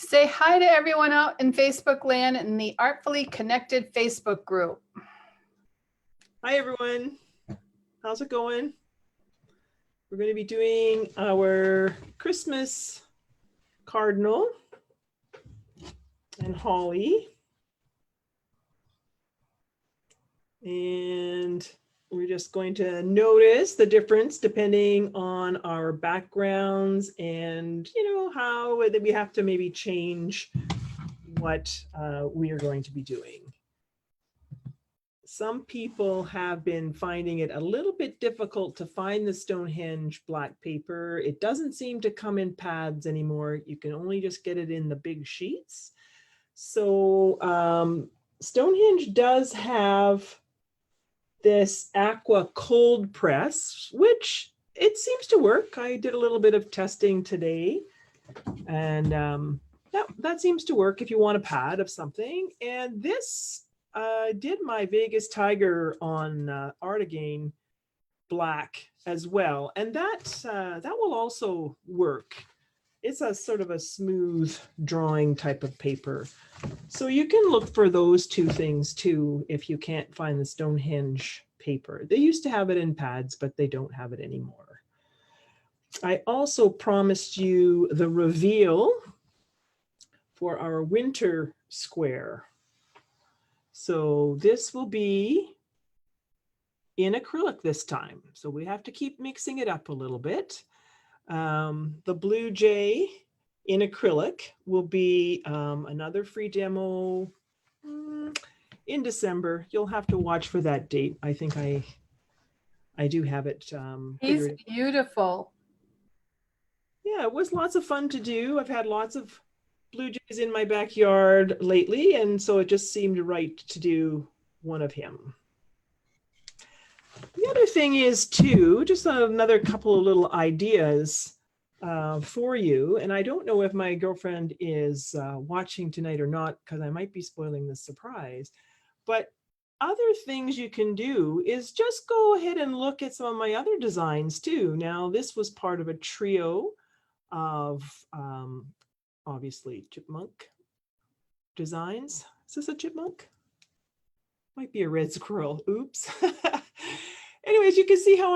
Say hi to everyone out in Facebook land in the Artfully Connected Facebook group. Hi everyone, how's it going? We're going to be doing our Christmas Cardinal and Holly. And we're just going to notice the difference depending on our backgrounds and, how we have to maybe change what we are going to be doing. Some people have been finding it a little bit difficult to find the Stonehenge black paper. It doesn't seem to come in pads anymore. You can only just get it in the big sheets. So Stonehenge does have this aqua cold press, which it seems to work. I did a little bit of testing today, and that seems to work if you want a pad of something. And this did my Vegas Tiger on Art Again black as well, and that will also work. It's a sort of a smooth drawing type of paper, so you can look for those two things too if you can't find the Stonehenge paper. They used to have it in pads, but they don't have it anymore. I also promised you the reveal for our winter square. So this will be in acrylic this time. So we have to keep mixing it up a little bit. The Blue Jay in acrylic will be another free demo in December. You'll have to watch for that date. I think I do have it. He's beautiful. Yeah, it was lots of fun to do. I've had lots of blue jays in my backyard lately, and so it just seemed right to do one of him. The other thing is too, just another couple of little ideas for you, and I don't know if my girlfriend is watching tonight or not, because I might be spoiling the surprise, but other things you can do is just go ahead and look at some of my other designs too. Now, this was part of a trio of obviously chipmunk designs. Is this a chipmunk? Might be a red squirrel. Oops. Anyways, you can see how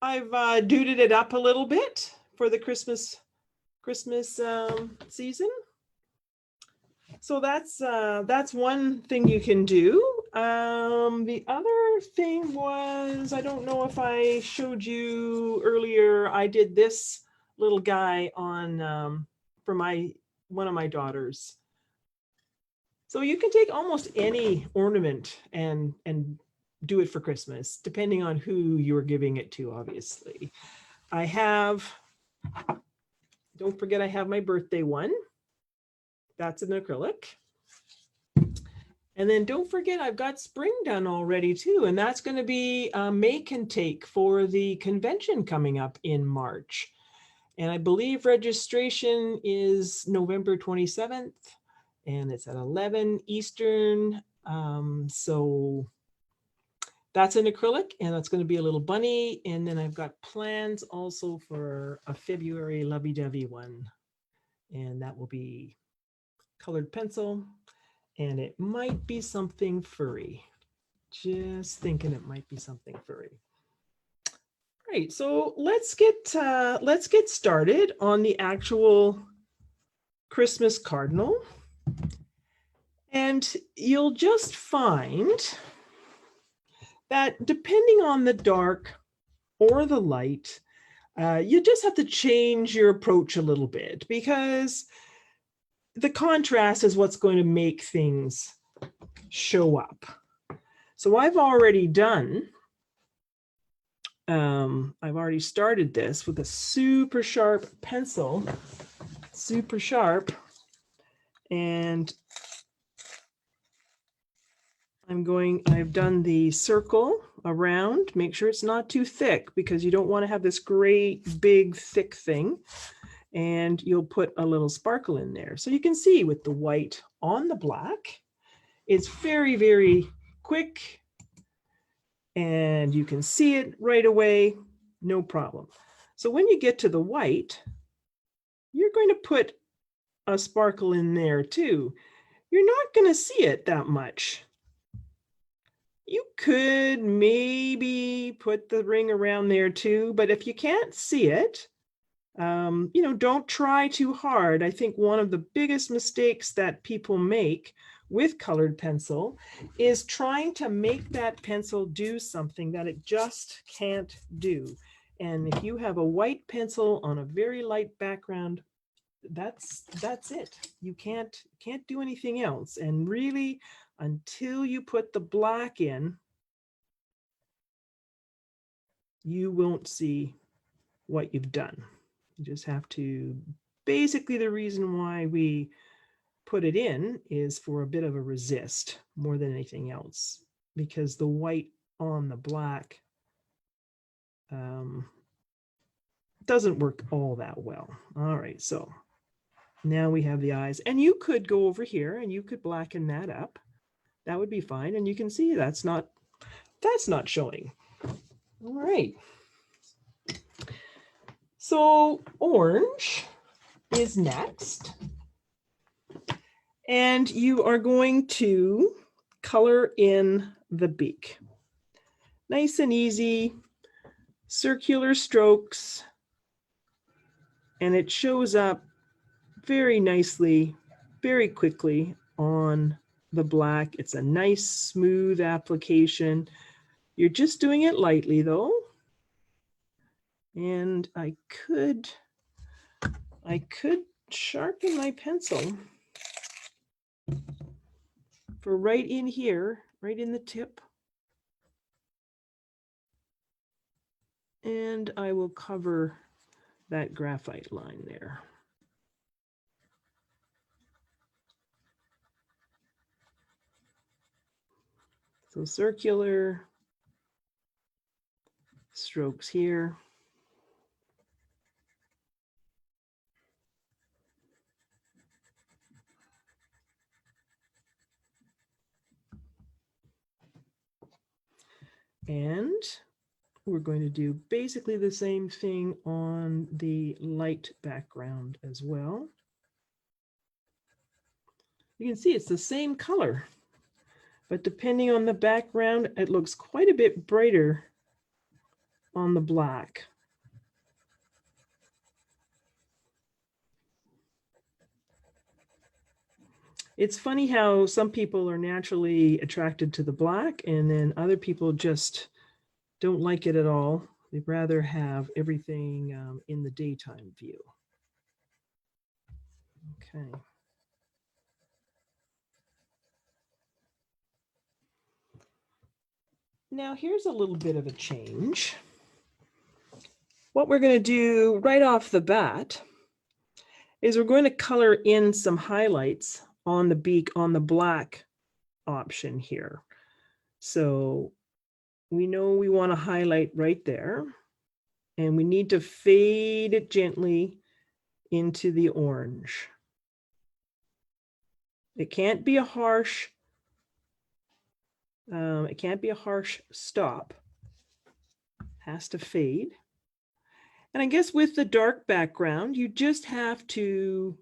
I've duded it up a little bit for the Christmas season. So that's one thing you can do. The other thing was, I don't know if I showed you earlier, I did this little guy on for one of my daughters. So you can take almost any ornament and do it for Christmas, depending on who you're giving it to, obviously. Don't forget I have my birthday one. That's an acrylic. And then don't forget I've got spring done already too, and that's going to be make and take for the convention coming up in March. And I believe registration is November 27th, and it's at 11 Eastern. So that's an acrylic, and that's going to be a little bunny. And then I've got plans also for a February lovey-dovey one, and that will be colored pencil, and it might be something furry. Just thinking it might be something furry. Right, so let's get started on the actual Christmas Cardinal. And you'll just find that depending on the dark or the light, you just have to change your approach a little bit, because the contrast is what's going to make things show up. So I've already started this with a super sharp pencil, super sharp, and I've done the circle around. Make sure it's not too thick, because you don't want to have this great big thick thing, and you'll put a little sparkle in there. So you can see with the white on the black, it's very, very quick, and you can see it right away, no problem. So when you get to the white, you're going to put a sparkle in there too. You're not going to see it that much. You could maybe put the ring around there too, but if you can't see it, you know, don't try too hard. I think one of the biggest mistakes that people make with colored pencil is trying to make that pencil do something that it just can't do. And if you have a white pencil on a very light background, that's it. You can't do anything else. And really, until you put the black in, you won't see what you've done. You just have to, basically the reason why we put it in is for a bit of a resist more than anything else, because the white on the black doesn't work all that well. All right, so now we have the eyes, and you could go over here and you could blacken that up. That would be fine, and you can see that's not showing. All right. So orange is next. And you are going to color in the beak. Nice and easy, circular strokes, and it shows up very nicely, very quickly on the black. It's a nice, smooth application. You're just doing it lightly though. And I could sharpen my pencil for right in here, right in the tip. And I will cover that graphite line there. So circular strokes here. And we're going to do basically the same thing on the light background as well. You can see it's the same color, but depending on the background, it looks quite a bit brighter on the black. It's funny how some people are naturally attracted to the black and then other people just don't like it at all. They'd rather have everything in the daytime view. Okay. Now here's a little bit of a change. What we're going to do right off the bat is we're going to color in some highlights on the beak on the black option here. So we know we want to highlight right there, and we need to fade it gently into the orange. It can't be a harsh stop. It has to fade. And I guess with the dark background, you just have to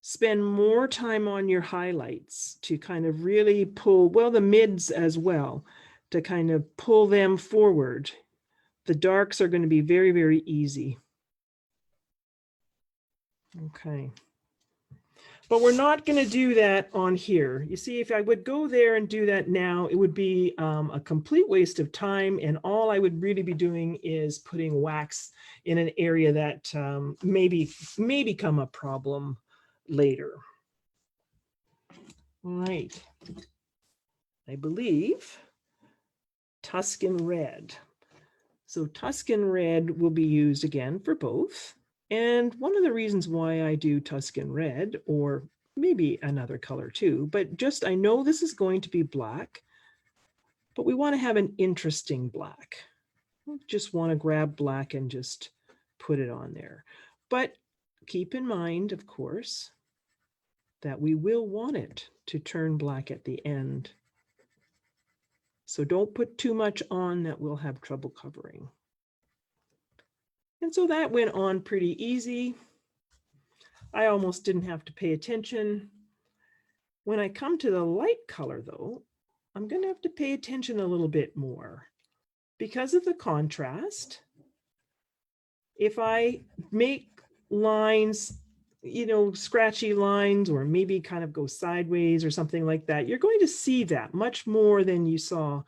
spend more time on your highlights to kind of really pull, well, the mids as well, to kind of pull them forward. The darks are going to be very, very easy. Okay. But we're not going to do that on here. You see, if I would go there and do that now, it would be a complete waste of time. And all I would really be doing is putting wax in an area that may become a problem later. All right. I believe Tuscan red. So Tuscan red will be used again for both. And one of the reasons why I do Tuscan red, or maybe another color too, but just I know this is going to be black, but we want to have an interesting black. We just want to grab black and just put it on there. But keep in mind, of course, that we will want it to turn black at the end. So don't put too much on that we'll have trouble covering. And so that went on pretty easy. I almost didn't have to pay attention. When I come to the light color though, I'm going to have to pay attention a little bit more because of the contrast. If I make lines, you know, scratchy lines, or maybe kind of go sideways or something like that, you're going to see that much more than you saw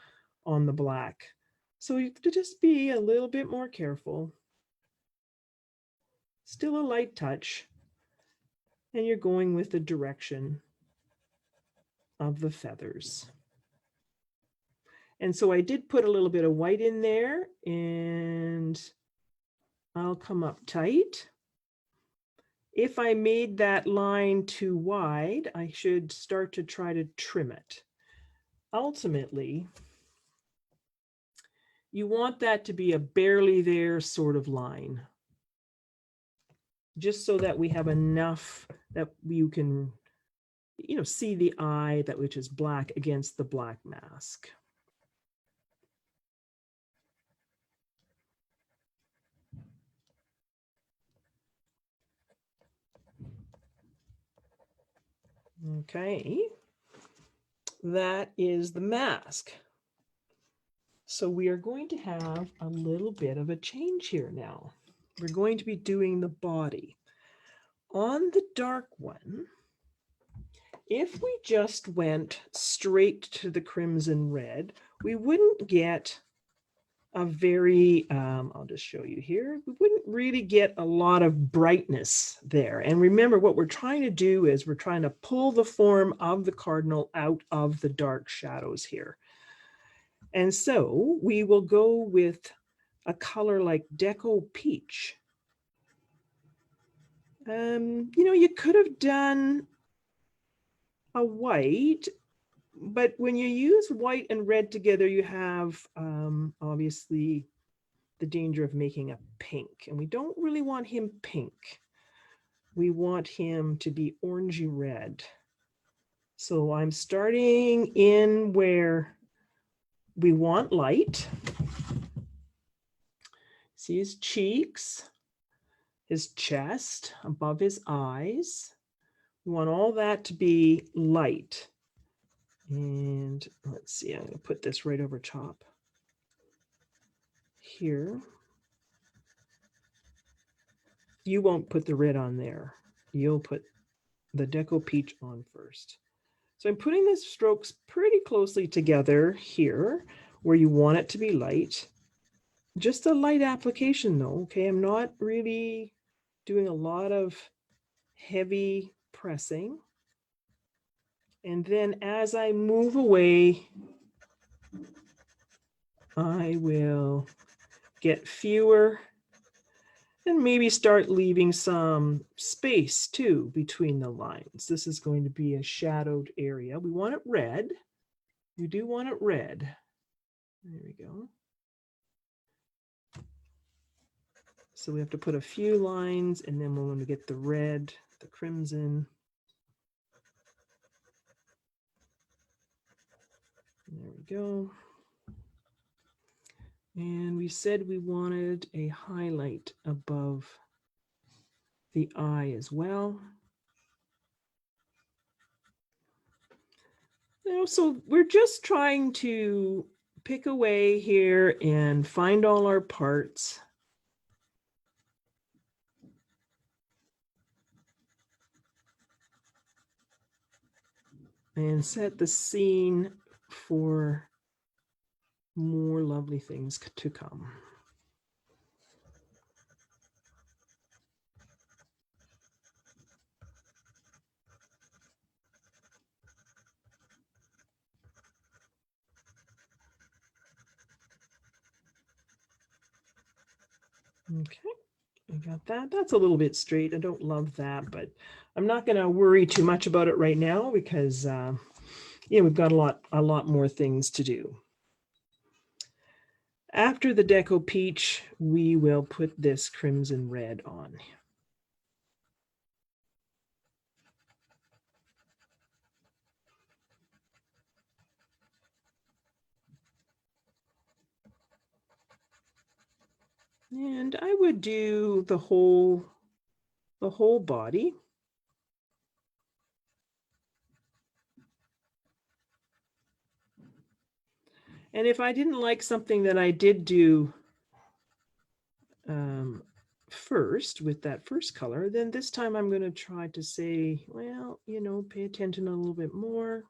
on the black. So you have to just be a little bit more careful. Still a light touch, and you're going with the direction of the feathers. And so I did put a little bit of white in there, and I'll come up tight. If I made that line too wide, I should start to try to trim it. Ultimately, you want that to be a barely there sort of line, just so that we have enough that you can, you know, see the eye, that which is black against the black mask. Okay, that is the mask. So we are going to have a little bit of a change here now. We're going to be doing the body. On the dark one, if we just went straight to the crimson red, we wouldn't get a very, I'll just show you here, we wouldn't really get a lot of brightness there. And remember, what we're trying to do is we're trying to pull the form of the cardinal out of the dark shadows here. And so we will go with a color like Deco Peach. You know, you could have done a white, but when you use white and red together, you have obviously the danger of making a pink, and we don't really want him pink. We want him to be orangey red. So I'm starting in where we want light. See his cheeks, his chest, above his eyes. We want all that to be light. And let's see, I'm going to put this right over top here. You won't put the red on there. You'll put the Deco Peach on first. So I'm putting the strokes pretty closely together here where you want it to be light. Just a light application though, okay? I'm not really doing a lot of heavy pressing. And then as I move away, I will get fewer and maybe start leaving some space too between the lines. This is going to be a shadowed area. We want it red. We do want it red. There we go. So we have to put a few lines, and then we're going to get the red, the crimson. There we go. And we said we wanted a highlight above the eye as well. You know, so we're just trying to pick away here and find all our parts. And set the scene for more lovely things to come. Okay, I got that. That's a little bit straight. I don't love that, but I'm not going to worry too much about it right now because yeah, we've got a lot more things to do. After the Deco Peach, we will put this crimson red on. And I would do the whole body. And if I didn't like something that I did do first with that first color, then this time I'm going to try to say, well, you know, pay attention a little bit more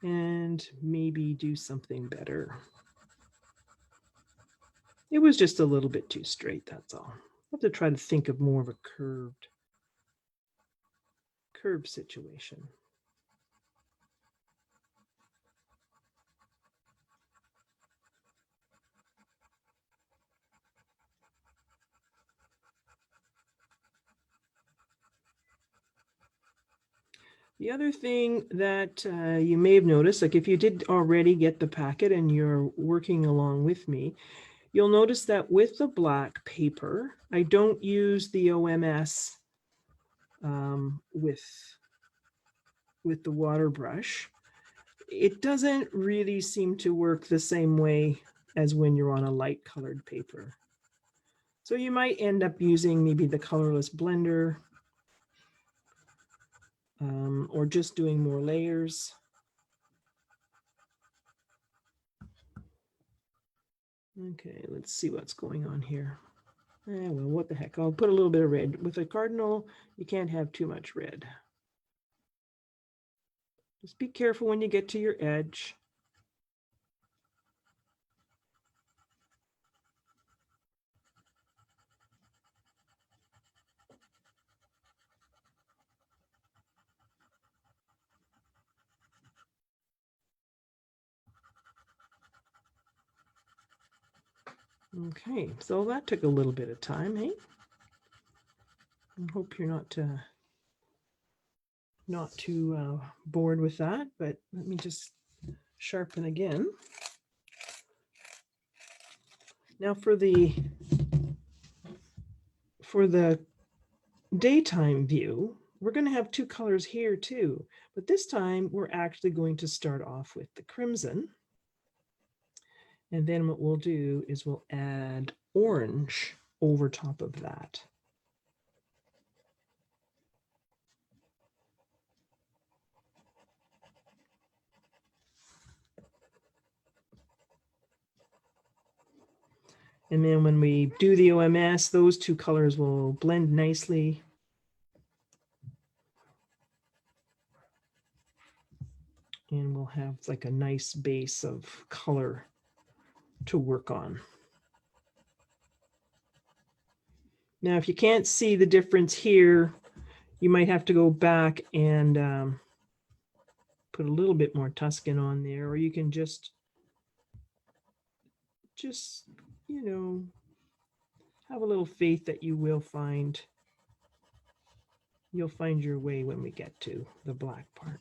and maybe do something better. It was just a little bit too straight, that's all. I have to try to think of more of a curved situation. The other thing that you may have noticed, like if you did already get the packet and you're working along with me, you'll notice that with the black paper, I don't use the OMS with the water brush. It doesn't really seem to work the same way as when you're on a light colored paper. So you might end up using maybe the colorless blender or just doing more layers. Okay, let's see what's going on here. Well, what the heck, I'll put a little bit of red. With a cardinal, you can't have too much red. Just be careful when you get to your edge. Okay, so that took a little bit of time, hey? I hope you're not too bored with that, but let me just sharpen again. Now for the daytime view, we're going to have two colors here too, but this time we're actually going to start off with the crimson. And then what we'll do is we'll add orange over top of that. And then when we do the OMS, those two colors will blend nicely. And we'll have like a nice base of color to work on. Now, if you can't see the difference here, you might have to go back and put a little bit more Tuscan on there, or you can just, you know, have a little faith that you'll find your way when we get to the black part.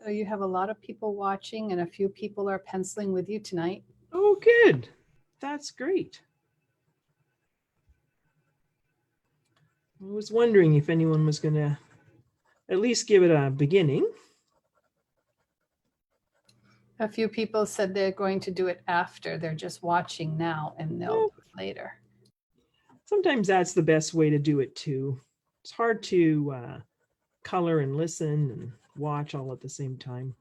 So you have a lot of people watching and a few people are penciling with you tonight. Oh, good. That's great. I was wondering if anyone was going to at least give it a beginning. A few people said they're going to do it after. They're just watching now and they'll do it later. Sometimes that's the best way to do it too. It's hard to color and listen and watch all at the same time.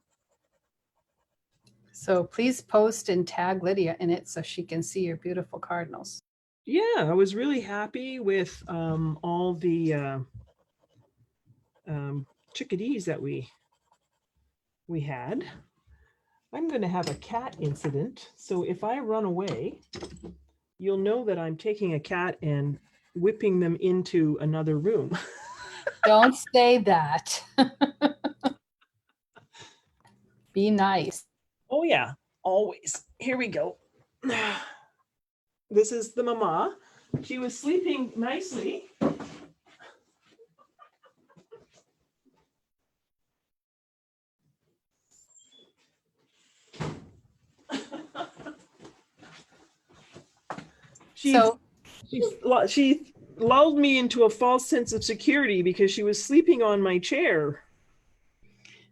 So please post and tag Lydia in it so she can see your beautiful cardinals. Yeah, I was really happy with all the chickadees that we had. I'm going to have a cat incident. So if I run away, you'll know that I'm taking a cat and whipping them into another room. Don't say that. Be nice. Oh yeah, always. Here we go. This is the mama. She was sleeping nicely. She So, she lulled me into a false sense of security because she was sleeping on my chair.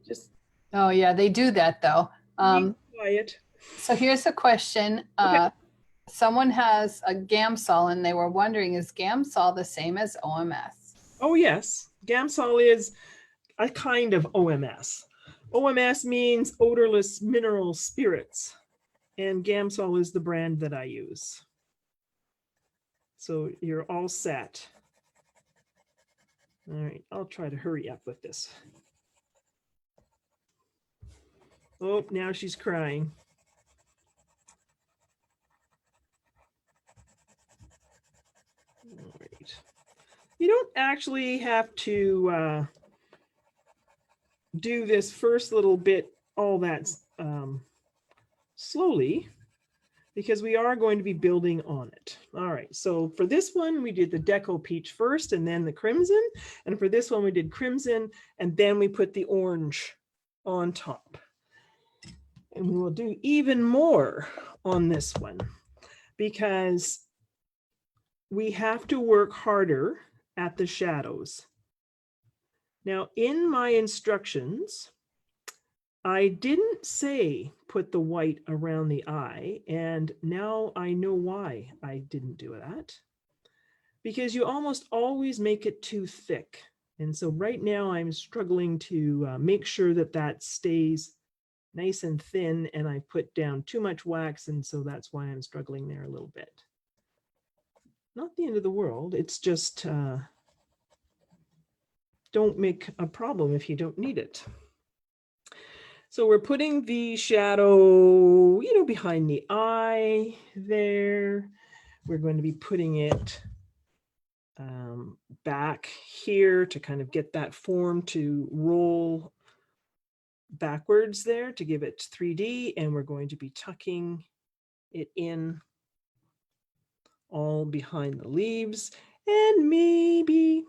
Just oh yeah, they do that though. be quiet. So here's a question. Okay. Someone has a GAMSOL and they were wondering, is GAMSOL the same as OMS? Oh yes, Gamsol is a kind of OMS. OMS means odorless mineral spirits, and Gamsol is the brand that I use. So you're all set. All right, I'll try to hurry up with this. Oh, now she's crying. All right. You don't actually have to do this first little bit all that slowly, because we are going to be building on it. All right, so for this one, we did the Deco Peach first and then the Crimson. And for this one, we did Crimson and then we put the orange on top. And we will do even more on this one because we have to work harder at the shadows. Now, in my instructions, I didn't say put the white around the eye, and now I know why I didn't do that. Because you almost always make it too thick. And so right now I'm struggling to make sure that that stays nice and thin, and I put down too much wax, and so that's why I'm struggling there a little bit. Not the end of the world, it's just don't make a problem if you don't need it. So we're putting the shadow, you know, behind the eye there. We're going to be putting it back here to kind of get that form to roll backwards there to give it 3D. And we're going to be tucking it in all behind the leaves and maybe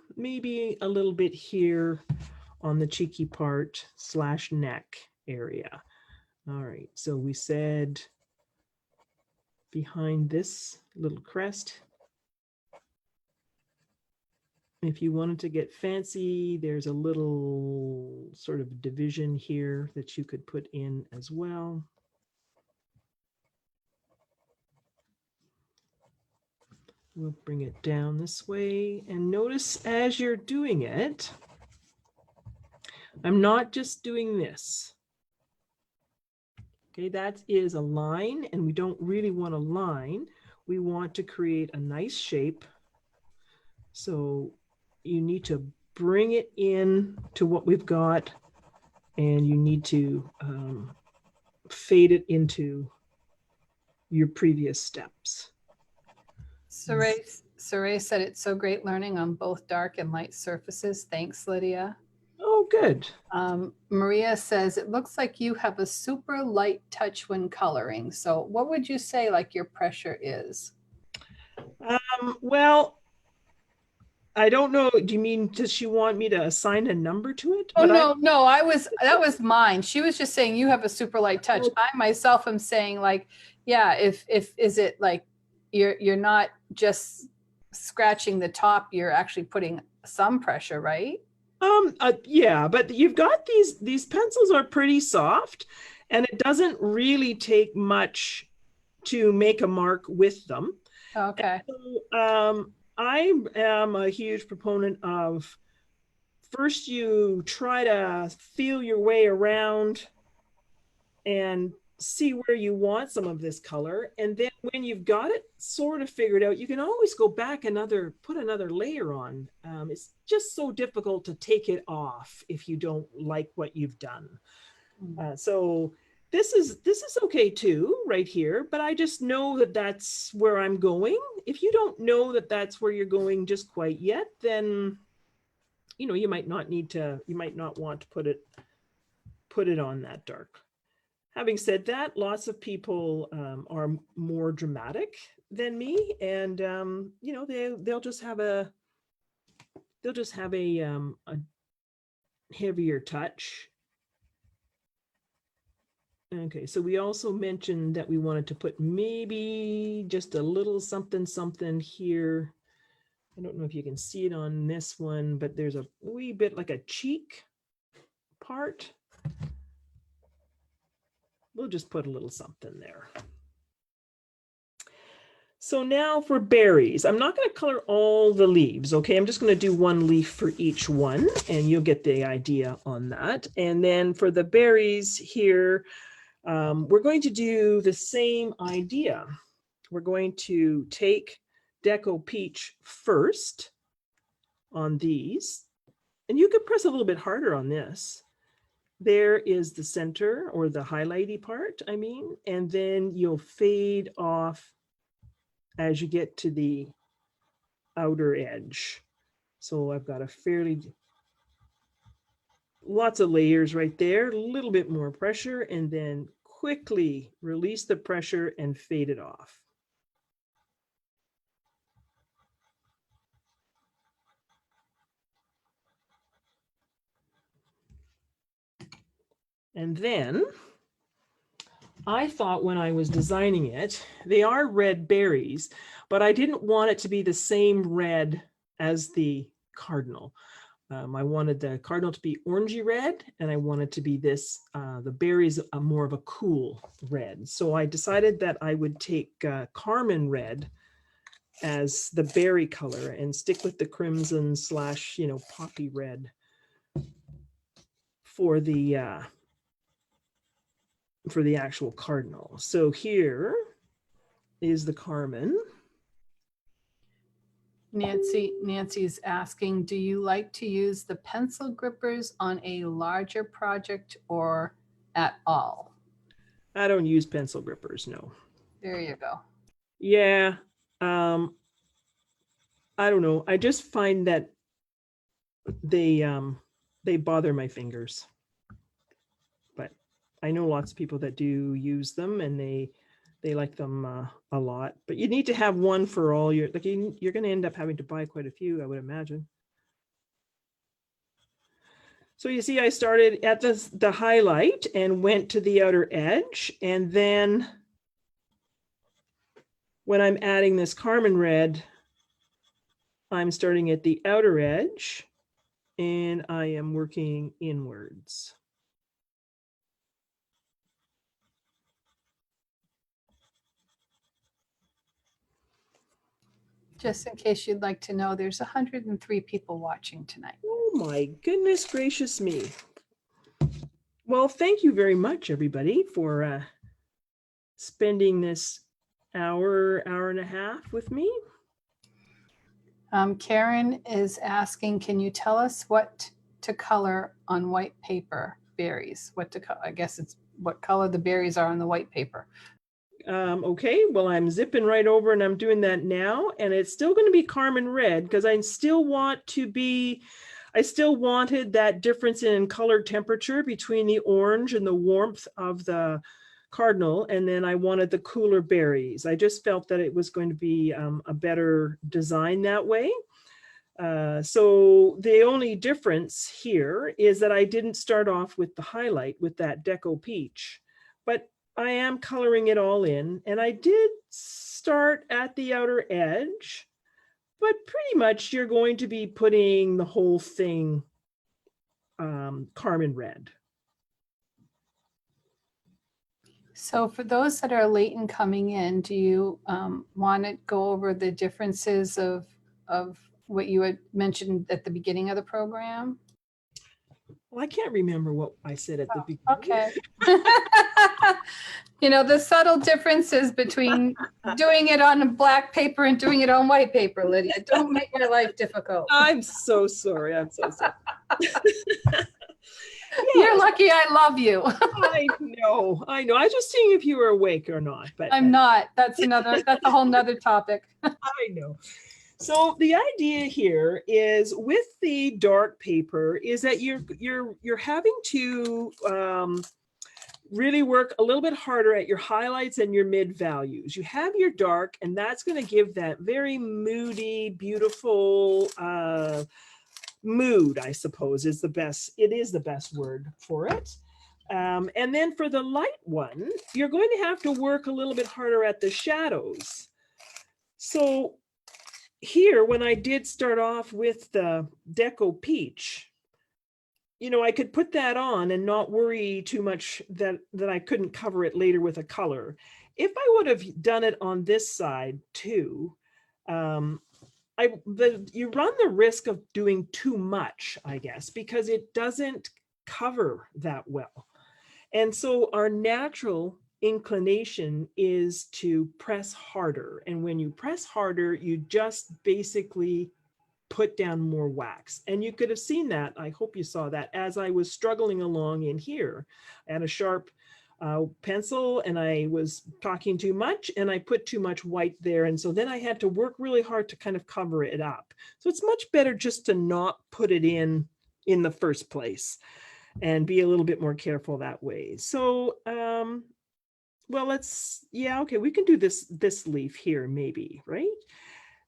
a little bit here on the cheeky part / neck area. All right, so we said behind this little crest. If you wanted to get fancy, there's a little sort of division here that you could put in as well. We'll bring it down this way, and notice as you're doing it, I'm not just doing this. Okay, that is a line, and we don't really want a line. We want to create a nice shape. So you need to bring it in to what we've got, and you need to fade it into your previous steps. Saray said it's so great learning on both dark and light surfaces. Thanks, Lydia. Oh, good. Maria says, it looks like you have a super light touch when coloring. So what would you say like your pressure is? Well, I don't know. Do you mean, does she want me to assign a number to it? Oh, no, that was mine. She was just saying you have a super light touch. I myself am saying like, yeah, if is it like you're not just scratching the top, you're actually putting some pressure, right? Yeah, but you've got these pencils are pretty soft, and it doesn't really take much to make a mark with them. Okay. So, I am a huge proponent of first you try to feel your way around and see where you want some of this color. And then when you've got it sort of figured out, you can always go back put another layer on. It's just so difficult to take it off if you don't like what you've done. So this is okay too, right here, but I just know that that's where I'm going. If you don't know that that's where you're going just quite yet, then, you know, you might not want to put it on that dark. Having said that, lots of people are more dramatic than me, and you know, they'll just have a heavier touch. Okay, so we also mentioned that we wanted to put maybe just a little something something here. I don't know if you can see it on this one, but there's a wee bit like a cheek part. We'll just put a little something there. So now for berries, I'm not going to color all the leaves, okay? I'm just going to do one leaf for each one, and you'll get the idea on that. And then for the berries here, we're going to do the same idea. We're going to take Deco Peach first on these, and you could press a little bit harder on this. There is the center, or the highlighty part, I mean, and then you'll fade off as you get to the outer edge. So I've got a fairly, lots of layers right there, a little bit more pressure, and then quickly release the pressure and fade it off. And then I thought when I was designing it, they are red berries, but I didn't want it to be the same red as the Cardinal. I wanted the Cardinal to be orangey red, and I wanted to be this, the berries, more of a cool red. So I decided that I would take Carmine red as the berry color and stick with the crimson slash, poppy red for the actual Cardinal. So here is the Carmine. Nancy's asking, do you like to use the pencil grippers on a larger project or at all? I don't use pencil grippers, no. There you go. Yeah. I don't know. I just find that they bother my fingers. But I know lots of people that do use them, and they like them a lot. But you need to have one for all your, like, you're going to end up having to buy quite a few, I would imagine. So you see, I started at the highlight and went to the outer edge. And then when I'm adding this Carmine red, I'm starting at the outer edge and I am working inwards. Just in case you'd like to know, there's 103 people watching tonight. Oh my goodness gracious me. Well, thank you very much, everybody, for spending this hour and a half with me. Karen is asking, can you tell us what to color on white paper berries? I guess it's what color the berries are on the white paper. Okay, well, I'm zipping right over and I'm doing that now, and it's still going to be Carmine red because I still wanted that difference in color temperature between the orange and the warmth of the Cardinal, and then I wanted the cooler berries. I just felt that it was going to be a better design that way. So the only difference here is that I didn't start off with the highlight with that Deco Peach, but I am coloring it all in, and I did start at the outer edge, but pretty much you're going to be putting the whole thing Carmine red. So for those that are late in coming in, do you want to go over the differences of what you had mentioned at the beginning of the program? Well, I can't remember what I said at the beginning. Okay. The subtle differences between doing it on black paper and doing it on white paper, Lydia. Don't make my life difficult. I'm so sorry. I'm so sorry. You're lucky I love you. I know. I was just seeing if you were awake or not. But I'm not. That's a whole nother topic. I know. So the idea here is with the dark paper is that you're having to really work a little bit harder at your highlights and your mid values. You have your dark, and that's going to give that very moody, beautiful mood, I suppose, is the best word for it. And then for the light one, you're going to have to work a little bit harder at the shadows. So here, when I did start off with the Deco Peach, you know, I could put that on and not worry too much that I couldn't cover it later with a color. If I would have done it on this side too, you run the risk of doing too much, I guess, because it doesn't cover that well. And so our natural inclination is to press harder. And when you press harder, you just basically put down more wax. And you could have seen that. I hope you saw that as I was struggling along in here. I had a sharp pencil and I was talking too much and I put too much white there. And so then I had to work really hard to kind of cover it up. So it's much better just to not put it in the first place and be a little bit more careful that way. So, well, okay, we can do this leaf here maybe, right?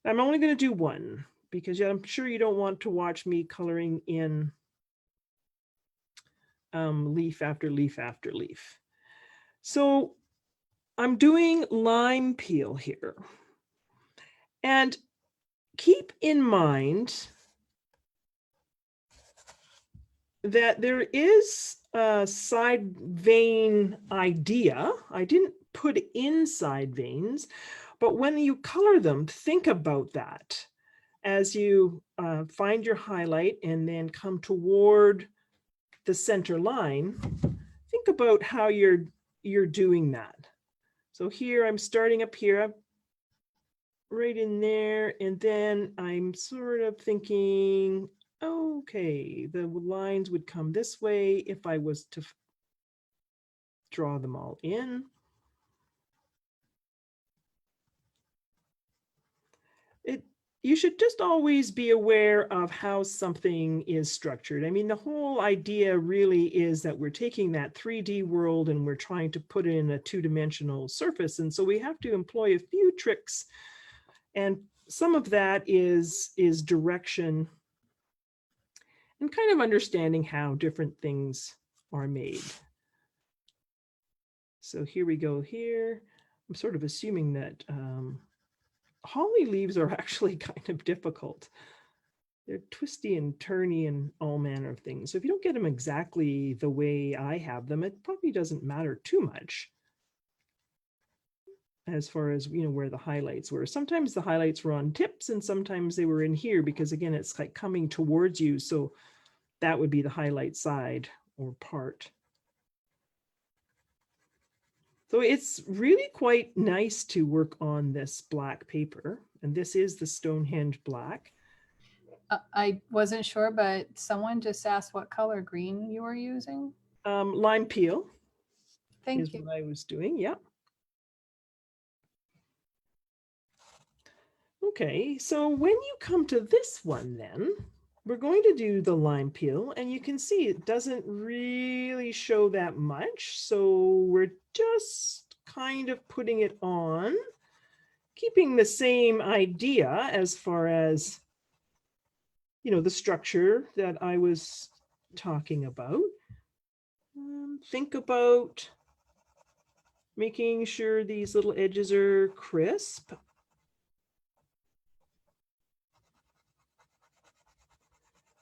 I'm only going to do one because I'm sure you don't want to watch me coloring in leaf after leaf after leaf. So I'm doing lime peel here. And keep in mind that there is a side vein idea. I didn't put in side veins, but when you color them, think about that as you find your highlight and then come toward the center line. Think about how you're doing that. So here I'm starting up here, right in there, and then I'm sort of thinking, okay, the lines would come this way if I was to draw them all in. You should just always be aware of how something is structured. I mean, the whole idea really is that we're taking that 3D world and we're trying to put it in a two-dimensional surface. And so we have to employ a few tricks. And some of that is direction and kind of understanding how different things are made. So here we go here. I'm sort of assuming that holly leaves are actually kind of difficult. They're twisty and turny and all manner of things. So if you don't get them exactly the way I have them, it probably doesn't matter too much as far as, you know, where the highlights were. Sometimes the highlights were on tips and sometimes they were in here because again, it's like coming towards you. So that would be the highlight side or part. So it's really quite nice to work on this black paper. And this is the Stonehenge black. I wasn't sure, but someone just asked what color green you were using. Lime peel. Thank you. What I was doing. Yeah. Okay, so when you come to this one, then we're going to do the lime peel, and you can see it doesn't really show that much. So we're just kind of putting it on, keeping the same idea as far as, you know, the structure that I was talking about. Think about making sure these little edges are crisp.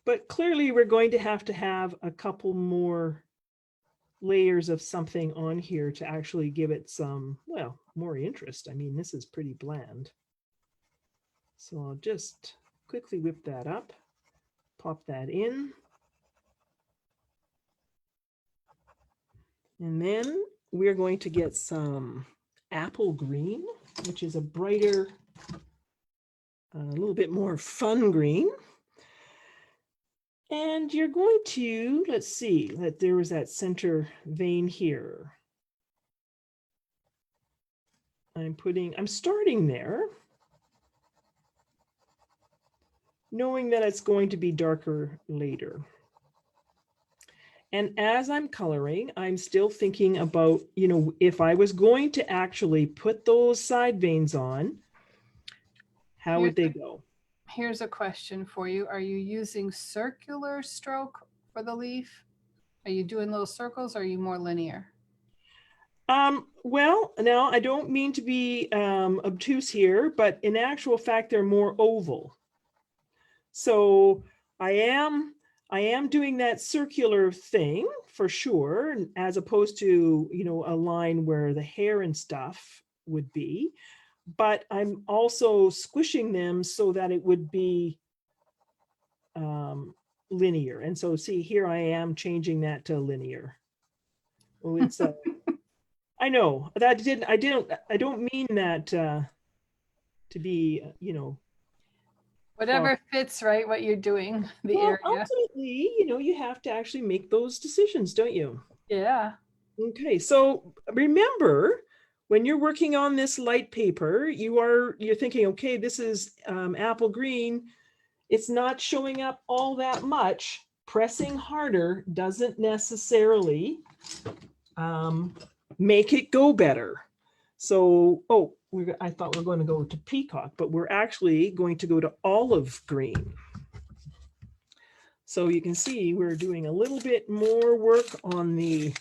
But clearly we're going to have a couple more layers of something on here to actually give it some, well, more interest. I mean, this is pretty bland. So I'll just quickly whip that up, pop that in. And then we're going to get some apple green, which is a brighter, a little bit more fun green. And you're going to, let's see, that there was that center vein here. I'm starting there, knowing that it's going to be darker later. And as I'm coloring, I'm still thinking about, you know, if I was going to actually put those side veins on, how would they go? Here's a question for you. Are you using circular stroke for the leaf? Are you doing little circles or are you more linear? Well, now I don't mean to be obtuse here, but in actual fact, they're more oval. So I am doing that circular thing for sure, as opposed to, you know, a line where the hair and stuff would be. But I'm also squishing them so that it would be linear. And so see, here I am changing that to linear. Oh, it's I know that I don't mean that to be, you know, far. Whatever fits, right? What you're doing, the Well, area. ultimately, you know, you have to actually make those decisions, don't you? Yeah. Okay, so remember, when you're working on this light paper, you're thinking, okay, this is apple green. It's not showing up all that much. Pressing harder doesn't necessarily make it go better. So, oh, I thought we were going to go to peacock, but we're actually going to go to olive green. So you can see we're doing a little bit more work on the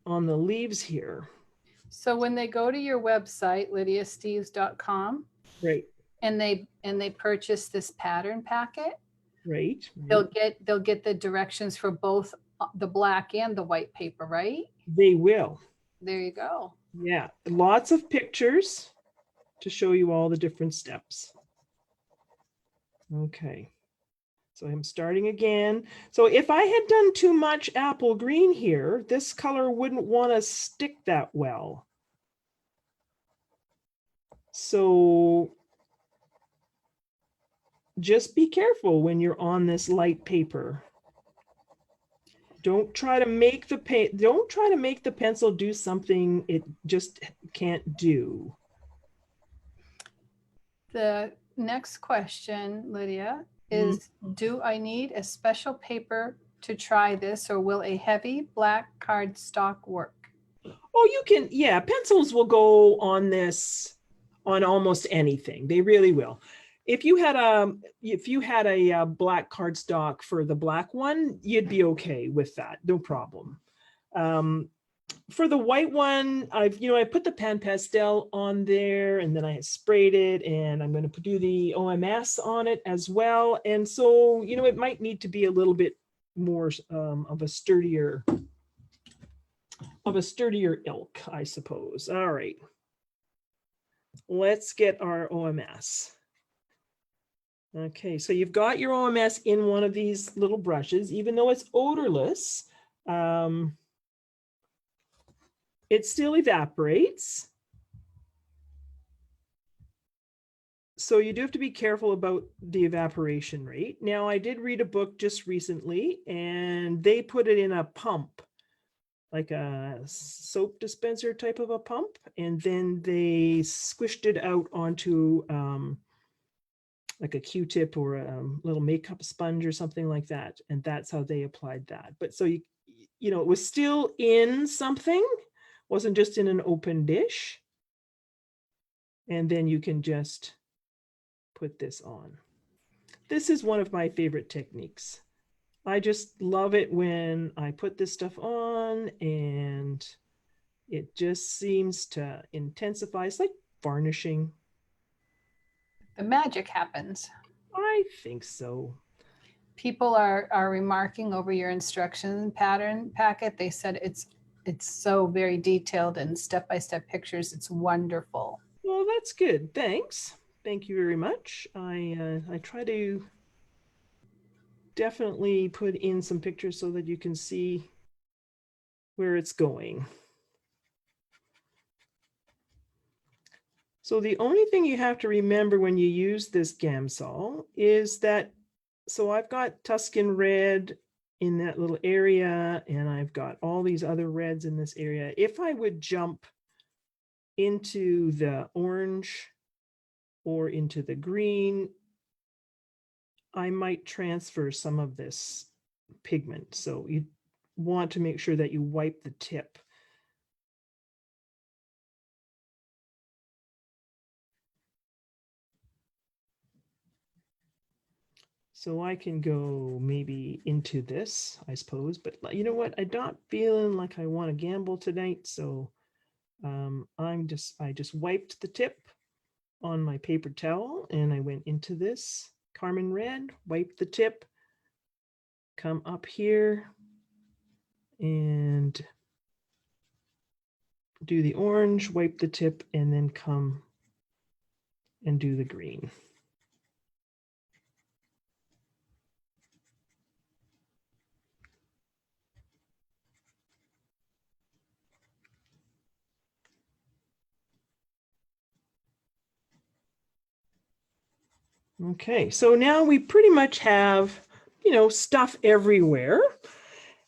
leaves here. So when they go to your website, lydiasteeves.com, Right, and they purchase this pattern packet, right. they'll get the directions for both the black and the white paper, right? They will. There you go. Yeah, lots of pictures to show you all the different steps. Okay, so I'm starting again. So if I had done too much apple green here, this color wouldn't want to stick that well. So just be careful when you're on this light paper. Don't try to make the pencil do something it just can't do. The next question, Lydia, is do I need a special paper to try this, or will a heavy black cardstock work? Oh, you can, yeah, pencils will go on this on almost anything. They really will. If you had a black cardstock for the black one, you'd be okay with that, no problem. For the white one, I put the pan pastel on there, and then I sprayed it, and I'm going to do the OMS on it as well. And so, it might need to be a little bit more of a sturdier ilk, I suppose. All right. Let's get our OMS. Okay, so you've got your OMS in one of these little brushes. Even though it's odorless, it still evaporates. So you do have to be careful about the evaporation rate. Now, I did read a book just recently, and they put it in a pump, like a soap dispenser type of a pump, and then they squished it out onto like a Q-tip or a little makeup sponge or something like that, and that's how they applied that. But so it was still in something, wasn't just in an open dish, and then you can just put this on. This is one of my favorite techniques. I just love it when I put this stuff on and it just seems to intensify. It's like varnishing. The magic happens. I think so. People are remarking over your instruction pattern packet. They said it's so very detailed and step-by-step pictures. It's wonderful. Well, that's good. Thanks. Thank you very much. I try to definitely put in some pictures so that you can see where it's going. So the only thing you have to remember when you use this Gamsol is that, so I've got Tuscan red in that little area, and I've got all these other reds in this area. If I would jump into the orange or into the green, I might transfer some of this pigment. So you want to make sure that you wipe the tip. So I can go maybe into this, I suppose, but you know what? I'm not feeling like I want to gamble tonight. So I just wiped the tip on my paper towel and I went into this Carmen red, wiped the tip, come up here and do the orange, wipe the tip, and then come and do the green. Okay, so now we pretty much have, you know, stuff everywhere,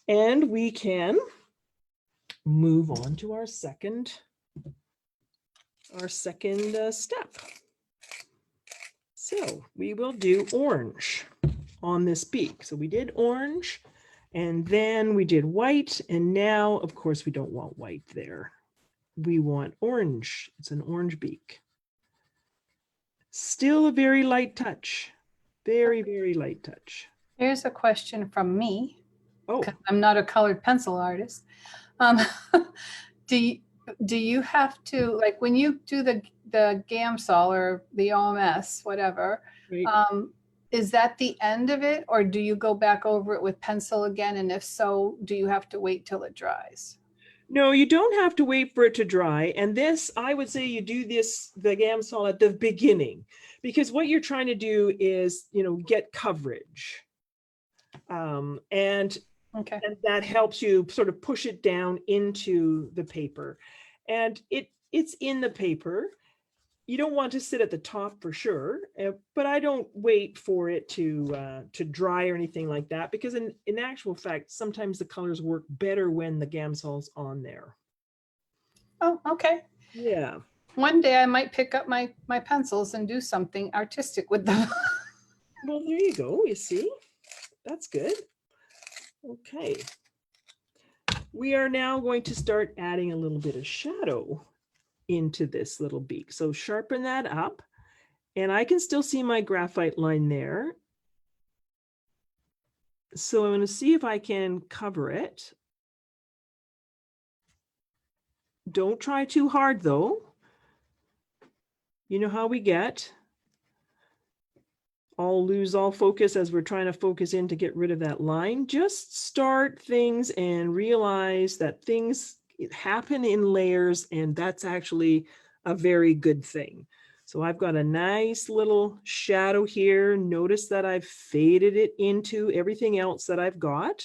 and we can move on to our second step. So we will do orange on this beak. So we did orange, and then we did white, and now, of course, we don't want white there. We want orange. It's an orange beak. Still a very light touch. Very, very light touch. Here's a question from me. Oh, I'm not a colored pencil artist. Do you have to, like when you do the GAMSOL or the OMS, whatever, right. Is that the end of it, or do you go back over it with pencil again? And if so, do you have to wait till it dries? No, you don't have to wait for it to dry. And this, I would say you do this, the GAMSOL at the beginning, because what you're trying to do is, you know, get coverage. And that helps you sort of push it down into the paper. And it's in the paper. You don't want to sit at the top for sure, but I don't wait for it to dry or anything like that, because in actual fact, sometimes the colors work better when the GAMSOL's on there. Oh, okay. Yeah. One day I might pick up my pencils and do something artistic with them. Well, there you go. You see, that's good. Okay. We are now going to start adding a little bit of shadow into this little beak. So sharpen that up, and I can still see my graphite line there. So I'm going to see if I can cover it. Don't try too hard though. You know how we get. I'll lose all focus as we're trying to focus in to get rid of that line. Just start things and realize that things happen in layers, and that's actually a very good thing. So I've got a nice little shadow here. Notice that I've faded it into everything else that I've got.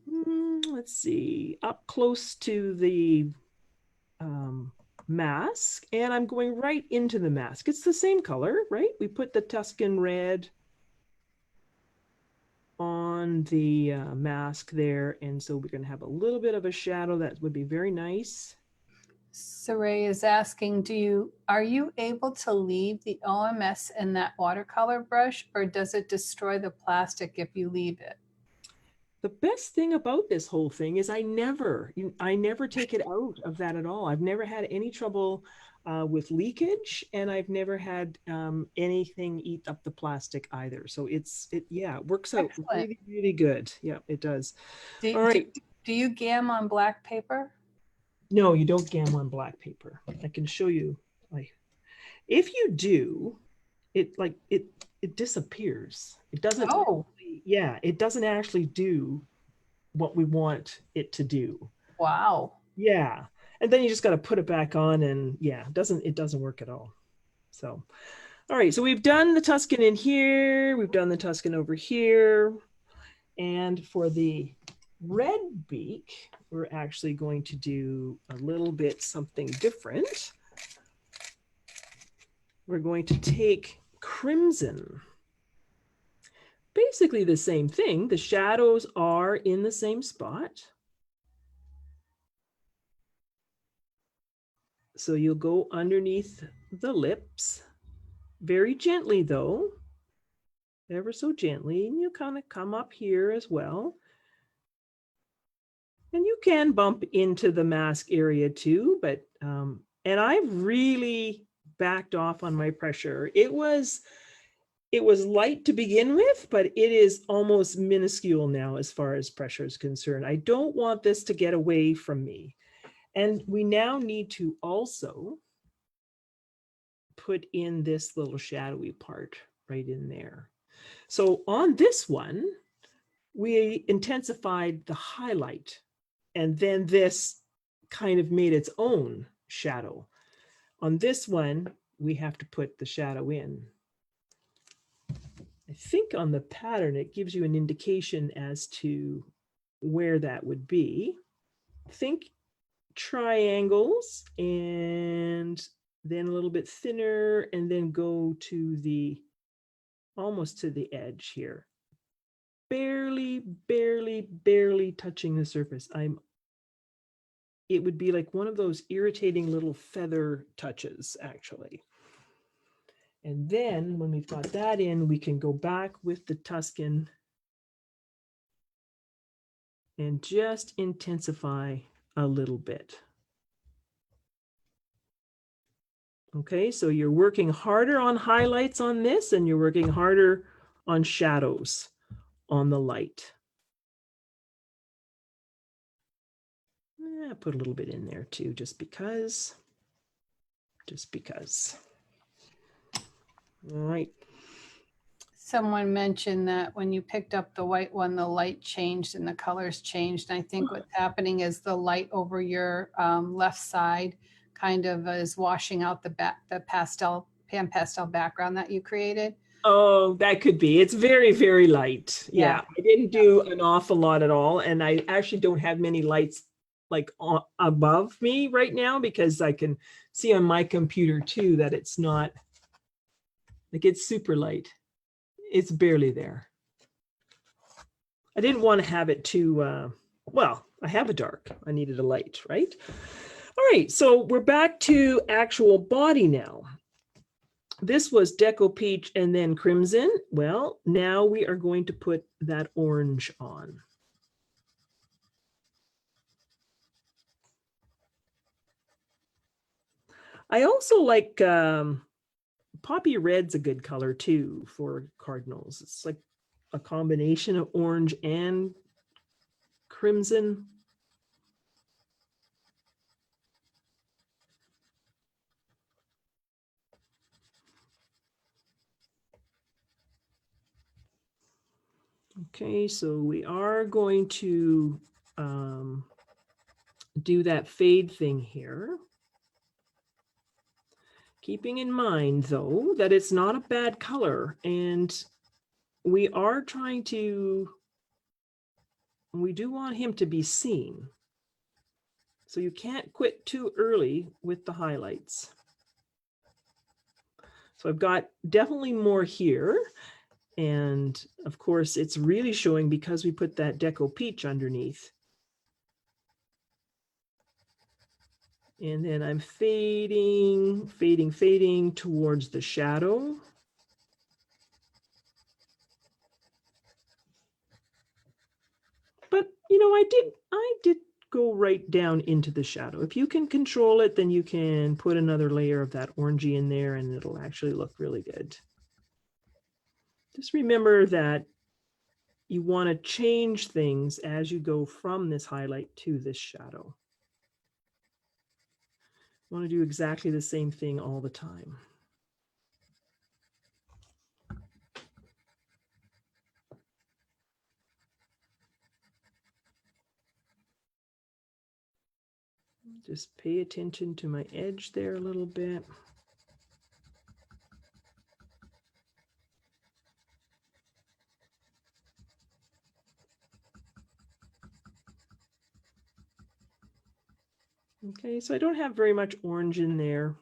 Let's see, up close to the mask, and I'm going right into the mask. It's the same color, right? We put the Tuscan red on the mask there, and so we're going to have a little bit of a shadow that would be very nice. Saray is asking, are you able to leave the OMS in that watercolor brush, or does it destroy the plastic if you leave it? The best thing about this whole thing is I never take it out of that at all. I've never had any trouble with leakage, and I've never had anything eat up the plastic either. So it works out really, really good. Yeah, it does. All right. Do you GAM on black paper? No, you don't GAM on black paper. I can show you. If you do, it disappears. It doesn't. Oh. Yeah, it doesn't actually do what we want it to do. Wow. Yeah. And then you just got to put it back on, and yeah, it doesn't work at all. So, all right. So we've done the Tuscan in here. We've done the Tuscan over here. And for the red beak, we're actually going to do a little bit something different. We're going to take crimson. Basically the same thing. The shadows are in the same spot. So you'll go underneath the lips, very gently though, ever so gently, and you kind of come up here as well. And you can bump into the mask area too, but, and I've really backed off on my pressure. It was it was light to begin with, but it is almost minuscule now as far as pressure is concerned. I don't want this to get away from me. And we now need to also put in this little shadowy part right in there. So on this one, we intensified the highlight, and then this kind of made its own shadow. On this one, we have to put the shadow in. I think on the pattern, it gives you an indication as to where that would be. Think triangles and then a little bit thinner, and then go to the, almost to the edge here. Barely, barely, barely touching the surface. It would be like one of those irritating little feather touches, actually. And then when we've got that in, we can go back with the Tuscan and just intensify a little bit. Okay, so you're working harder on highlights on this, and you're working harder on shadows on the light. Put a little bit in there too, just because. All right. Someone mentioned that when you picked up the white one, the light changed and the colors changed. And I think what's happening is the light over your left side kind of is washing out the pan pastel background that you created. Oh, that could be. It's very, very light. Yeah. I didn't do an awful lot at all. And I actually don't have many lights like above me right now, because I can see on my computer too that it's not, like, it's super light. It's barely there. I didn't want to have it too, well, I have a dark. I needed a light, right? All right, so we're back to actual body now. This was Deco Peach and then Crimson. Well, now we are going to put that orange on. I also like Poppy Red's a good color too for Cardinals. It's like a combination of orange and crimson. Okay, so we are going to do that fade thing here. Keeping in mind, though, that it's not a bad color, and we are trying to, we do want him to be seen. So you can't quit too early with the highlights. So I've got definitely more here. And of course, it's really showing because we put that Deco Peach underneath. And then I'm fading, fading, fading towards the shadow. But, you know, I did go right down into the shadow. If you can control it, then you can put another layer of that orangey in there and it'll actually look really good. Just remember that you want to change things as you go from this highlight to this shadow. You want to do exactly the same thing all the time. Just pay attention to my edge there a little bit. Okay, so I don't have very much orange in there.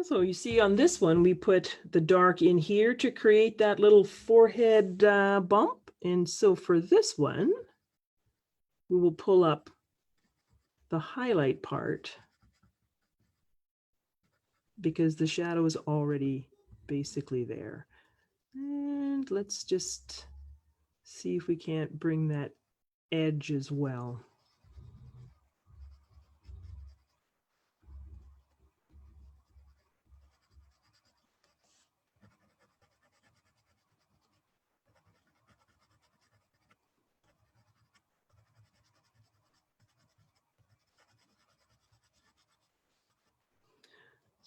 So you see on this one, we put the dark in here to create that little forehead bump. And so for this one, we will pull up the highlight part because the shadow is already basically there. And let's just see if we can't bring that edge as well.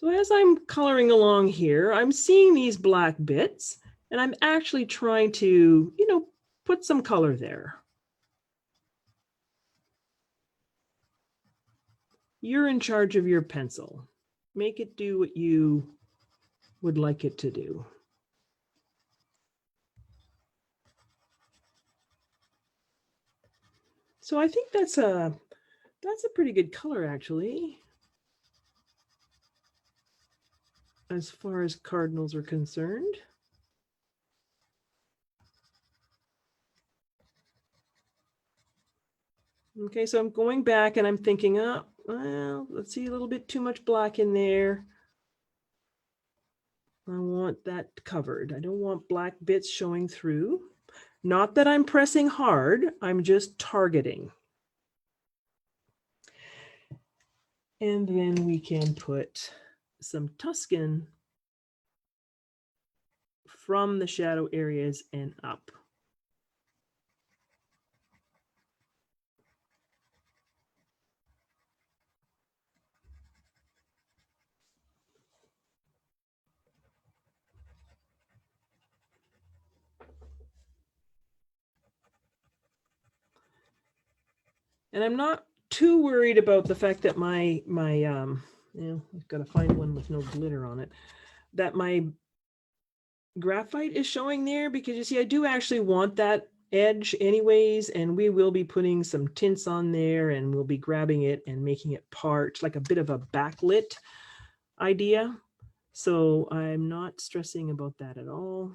So as I'm coloring along here, I'm seeing these black bits, and I'm actually trying to, put some color there. You're in charge of your pencil. Make it do what you would like it to do. So I think that's a pretty good color, actually, as far as cardinals are concerned. Okay, so I'm going back and I'm thinking, oh, well, let's see, a little bit too much black in there. I want that covered. I don't want black bits showing through. Not that I'm pressing hard, I'm just targeting. And then we can put some Tuscan from the shadow areas and up. And I'm not too worried about the fact that my I've got to find one with no glitter on it, that my graphite is showing there, because you see, I do actually want that edge anyways, and we will be putting some tints on there, and we'll be grabbing it and making it part, like a bit of a backlit idea. So I'm not stressing about that at all.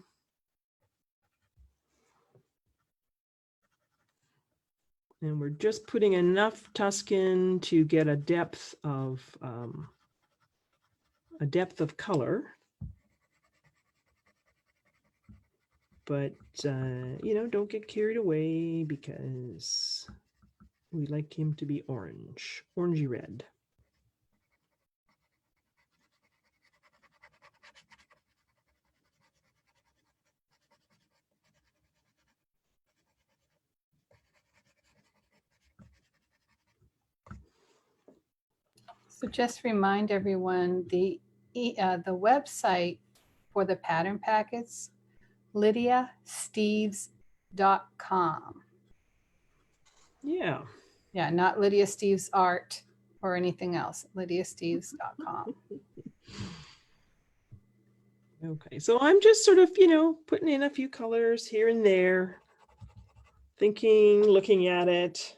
And we're just putting enough Tuscan to get a depth of color. But, don't get carried away, because we like him to be orange, orangey red. So just remind everyone the website for the pattern packets, lydiasteeves.com. Yeah. Yeah, not Lydia Steeves Art or anything else, lydiasteeves.com. Okay, so I'm just sort of, putting in a few colors here and there, thinking, looking at it,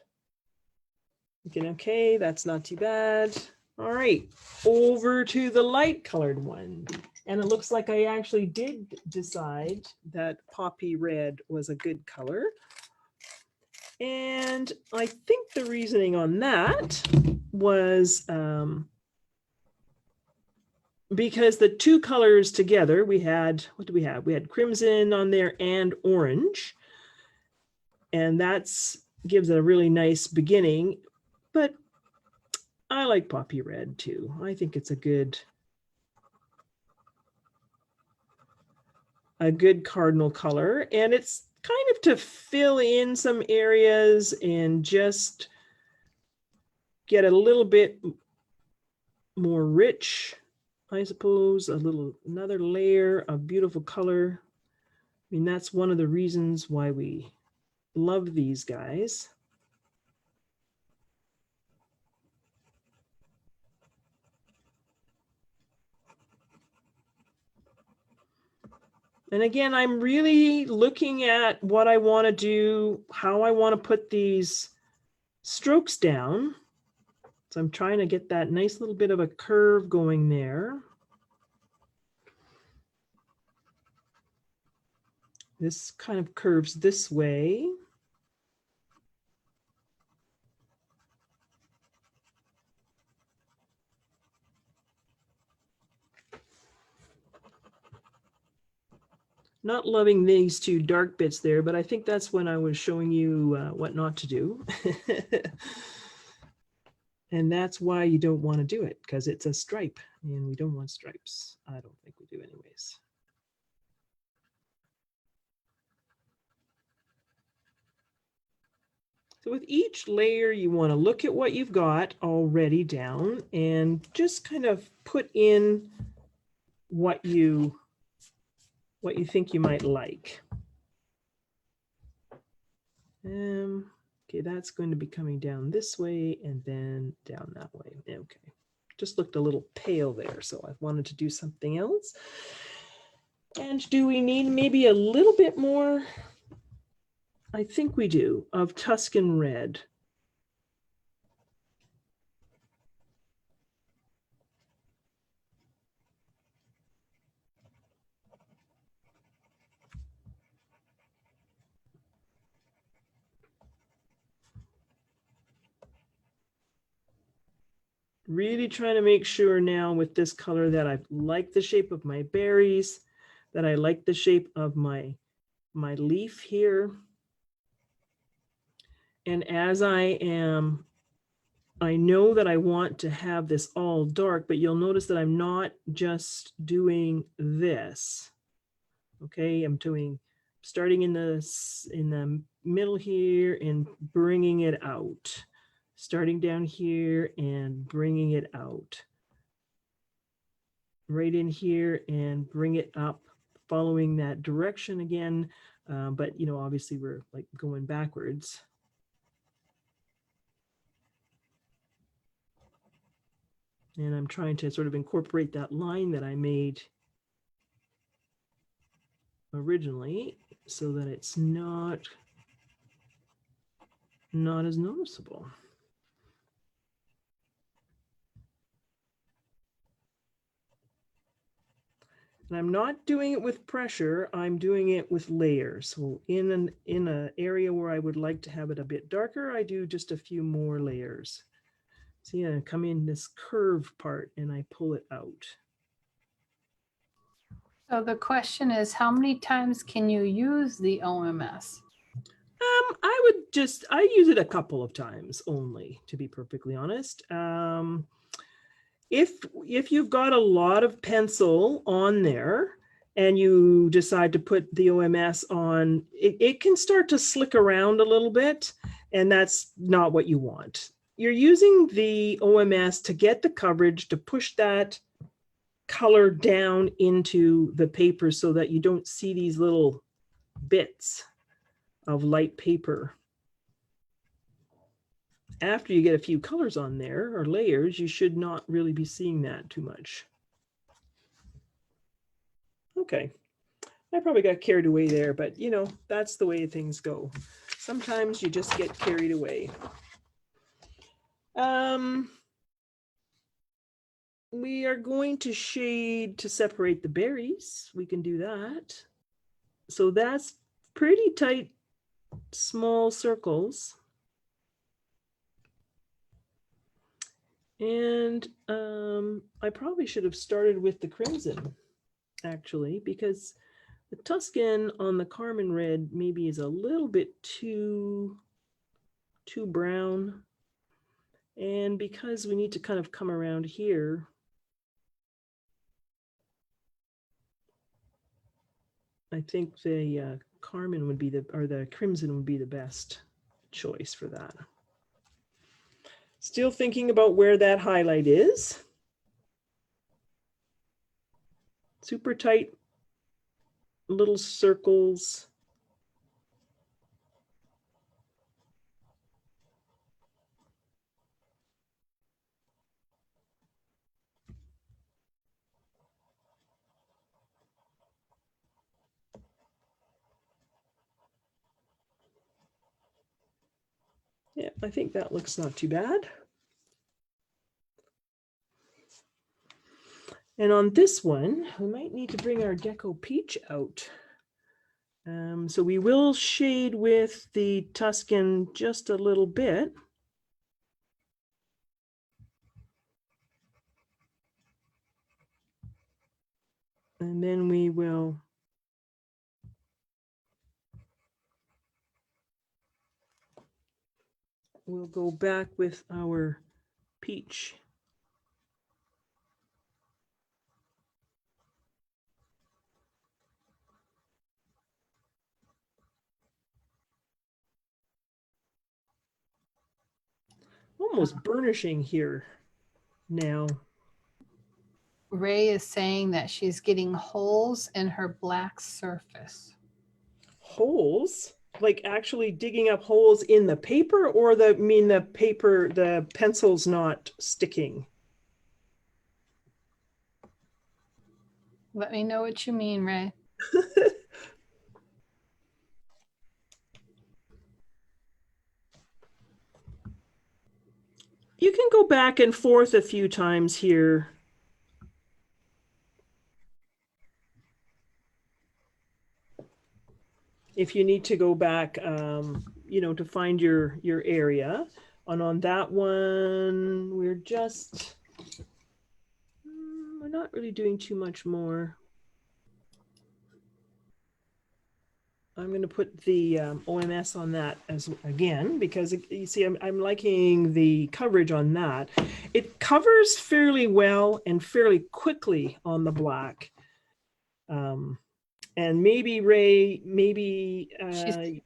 thinking, okay, that's not too bad. All right, over to the light colored one. And it looks like I actually did decide that poppy red was a good color. And I think the reasoning on that was because the two colors together, we had, what do we have? We had crimson on there and orange. And that's gives it a really nice beginning. But I like poppy red too. I think it's a good cardinal color, and it's kind of to fill in some areas and just get a little bit more rich, I suppose, another layer of beautiful color. I mean, that's one of the reasons why we love these guys. And again, I'm really looking at what I want to do, how I want to put these strokes down. So I'm trying to get that nice little bit of a curve going there. This kind of curves this way. Not loving these two dark bits there, but I think that's when I was showing you what not to do. And that's why you don't want to do it, because it's a stripe, and we don't want stripes. I don't think we do anyways. So with each layer, you want to look at what you've got already down and just kind of put in what you think you might like. Okay, that's going to be coming down this way and then down that way. Okay, just looked a little pale there, so I wanted to do something else. And do we need maybe a little bit more? I think we do, of Tuscan red. Really trying to make sure now with this color that I like the shape of my berries, that I like the shape of my leaf here. And as I know that I want to have this all dark, but you'll notice that I'm not just doing this. Okay, I'm starting in the middle here and bringing it out. Starting down here and bringing it out. Right in here and bring it up, following that direction again. But, obviously we're like going backwards. And I'm trying to sort of incorporate that line that I made originally so that it's not as noticeable. And I'm not doing it with pressure, I'm doing it with layers. So in an area where I would like to have it a bit darker, I do just a few more layers. So yeah, I come in this curve part and I pull it out. So the question is, how many times can you use the OMS? I use it a couple of times only, to be perfectly honest. If you've got a lot of pencil on there and you decide to put the OMS on, it can start to slick around a little bit, and that's not what you want. You're using the OMS to get the coverage, to push that color down into the paper so that you don't see these little bits of light paper. After you get a few colors on there or layers, you should not really be seeing that too much. Okay, I probably got carried away there, but that's the way things go. Sometimes you just get carried away. We are going to shade to separate the berries. We can do that. So that's pretty tight, small circles. And I probably should have started with the crimson, actually, because the Tuscan on the Carmine red maybe is a little bit too brown. And because we need to kind of come around here, I think the Carmine would be the crimson would be the best choice for that. Still thinking about where that highlight is. Super tight little circles. Yeah, I think that looks not too bad. And on this one, we might need to bring our Deco Peach out. So we will shade with the Tuscan just a little bit. And then we'll go back with our peach. almost burnishing here now. Ray is saying that she's getting holes in her black surface. Holes? Like actually digging up holes in the paper, or the paper, the pencil's not sticking? Let me know what you mean, Ray. You can go back and forth a few times here. If you need to go back, to find your area. And on that one, we're not really doing too much more. I'm going to put the OMS on that again, because you see, I'm liking the coverage on that. It covers fairly well and fairly quickly on the black. And maybe Ray,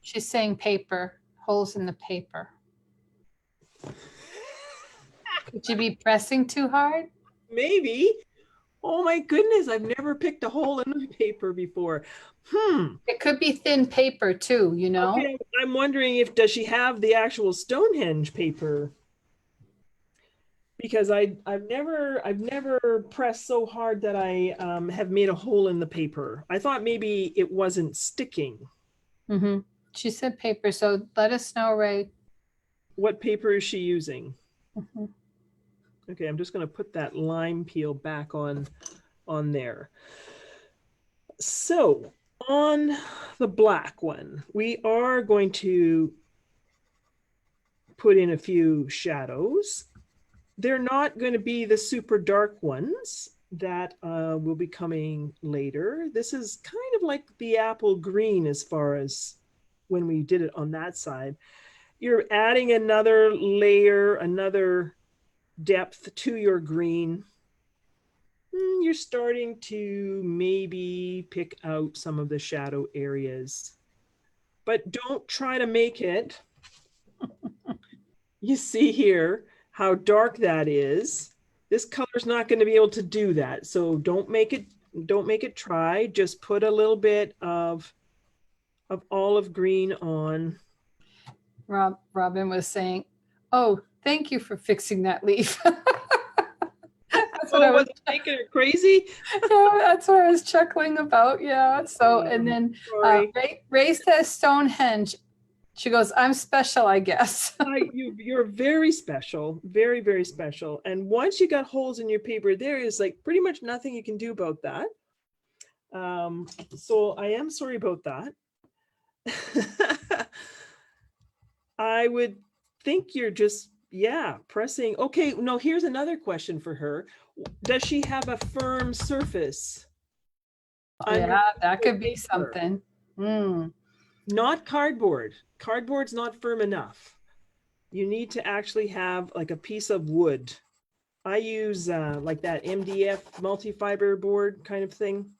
she's saying paper, holes in the paper. Could you be pressing too hard? Maybe. Oh my goodness, I've never picked a hole in the paper before. It could be thin paper too, you know? Okay, I'm wondering does she have the actual Stonehenge paper? Because I've never pressed so hard that I have made a hole in the paper. I thought maybe it wasn't sticking. Mm-hmm. She said paper, so let us know, Ray. What paper is she using? Mm-hmm. Okay, I'm just going to put that lime peel back on there. So on the black one, we are going to put in a few shadows. They're not going to be the super dark ones that will be coming later. This is kind of like the apple green as far as when we did it on that side. You're adding another layer, another depth to your green. You're starting to maybe pick out some of the shadow areas, but don't try to make it. You see here how dark that is. This color's not going to be able to do that. So don't make it try. Just put a little bit of olive green on. Robin was saying, "Oh, thank you for fixing that leaf." That's what I was making it crazy. Yeah, that's what I was chuckling about. Yeah. So, and then Ray says Stonehenge. She goes, "I'm special, I guess." You're very special, very, very special. And once you got holes in your paper, there is like pretty much nothing you can do about that. So I am sorry about that. I would think you're just, pressing. Okay, no, here's another question for her. Does she have a firm surface? Oh, yeah, that could be something. Not cardboard. Cardboard's not firm enough. You need to actually have like a piece of wood. I use like that MDF multi-fiber board kind of thing.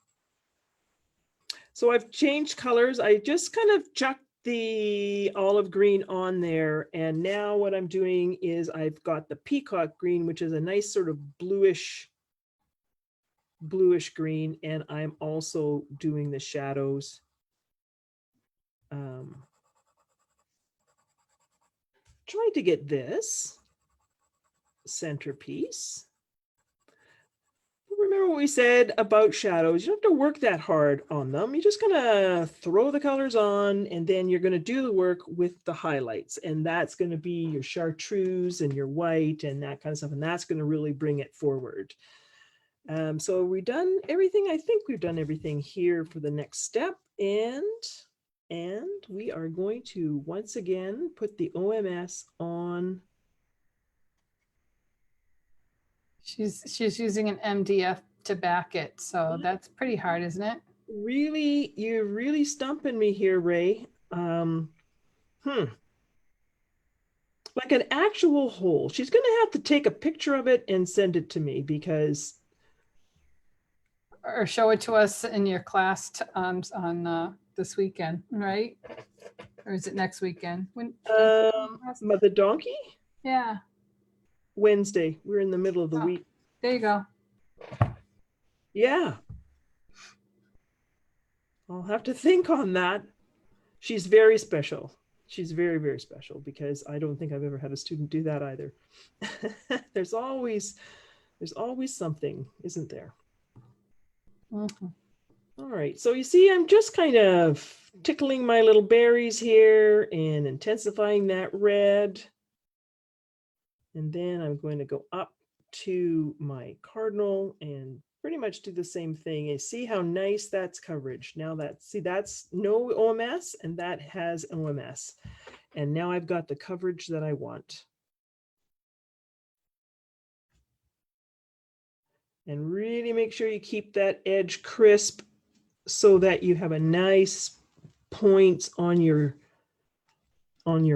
So I've changed colors. I just kind of chucked the olive green on there. And now what I'm doing is I've got the peacock green, which is a nice sort of bluish green. And I'm also doing the shadows. Trying to get this centerpiece. Remember what we said about shadows. You don't have to work that hard on them. You're just going to throw the colors on, and then you're going to do the work with the highlights. And that's going to be your chartreuse and your white and that kind of stuff. And that's going to really bring it forward. So we've done everything. I think we've done everything here for the next step. And we are going to, once again, put the OMS on. She's using an MDF to back it. So that's pretty hard, isn't it? Really, you're really stumping me here, Ray. Like an actual hole. She's going to have to take a picture of it and send it to me, because... Or show it to us in your class on this weekend, right? Or is it next weekend? The donkey? Yeah. Wednesday. We're in the middle of the Oh. week. There you go. Yeah. I'll have to think on that. She's very special. She's very, very special because I don't think I've ever had a student do that either. There's always something, isn't there? Mm-hmm. All right, so you see, I'm just kind of tickling my little berries here and intensifying that red. And then I'm going to go up to my cardinal and pretty much do the same thing. And see how nice that's coverage. Now that's no OMS and that has OMS. And now I've got the coverage that I want. And really make sure you keep that edge crisp so that you have a nice point on your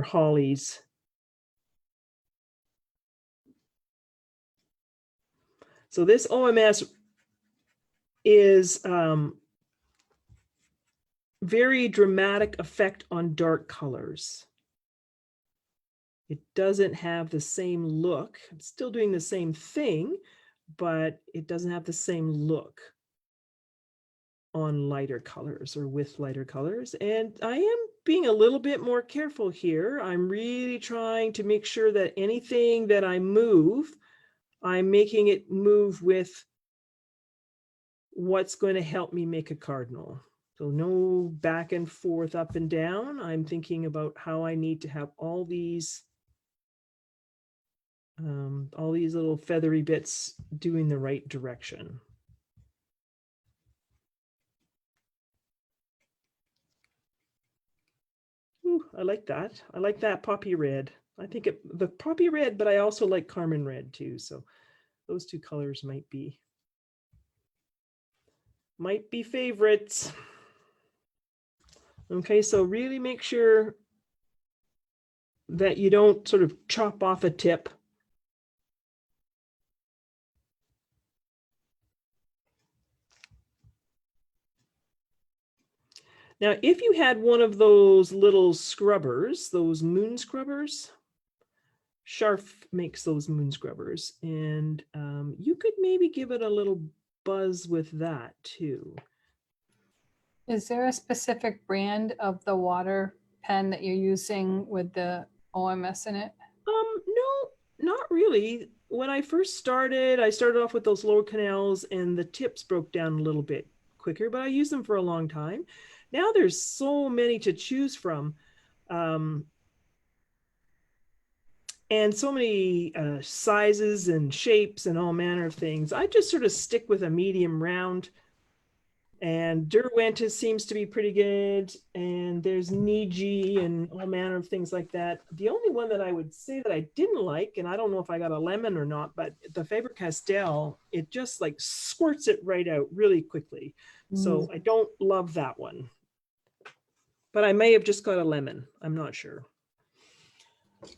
hollies. So this OMS is very dramatic effect on dark colors. It doesn't have the same look. I'm still doing the same thing, but it doesn't have the same look on lighter colors or with lighter colors. And I am being a little bit more careful here. I'm really trying to make sure that anything that I move, I'm making it move with what's going to help me make a cardinal. So no back and forth, up and down. I'm thinking about how I need to have all these little feathery bits doing the right direction. Ooh, I like that. I like that poppy red. I think the poppy red, but I also like carmine red too. So those two colors might be favorites. Okay, so really make sure that you don't sort of chop off a tip. Now, if you had one of those little scrubbers, those moon scrubbers, Scharf makes those moon scrubbers, and you could maybe give it a little buzz with that too. Is there a specific brand of the water pen that you're using with the OMS in it? No, not really. When I first started, I started off with those lower canals and the tips broke down a little bit quicker, but I used them for a long time. Now there's so many to choose from. And so many sizes and shapes and all manner of things. I just sort of stick with a medium round. And Derwentes seems to be pretty good. And there's Niji and all manner of things like that. The only one that I would say that I didn't like, and I don't know if I got a lemon or not, but the Faber-Castell, it just like squirts it right out really quickly. So I don't love that one. But I may have just got a lemon. I'm not sure.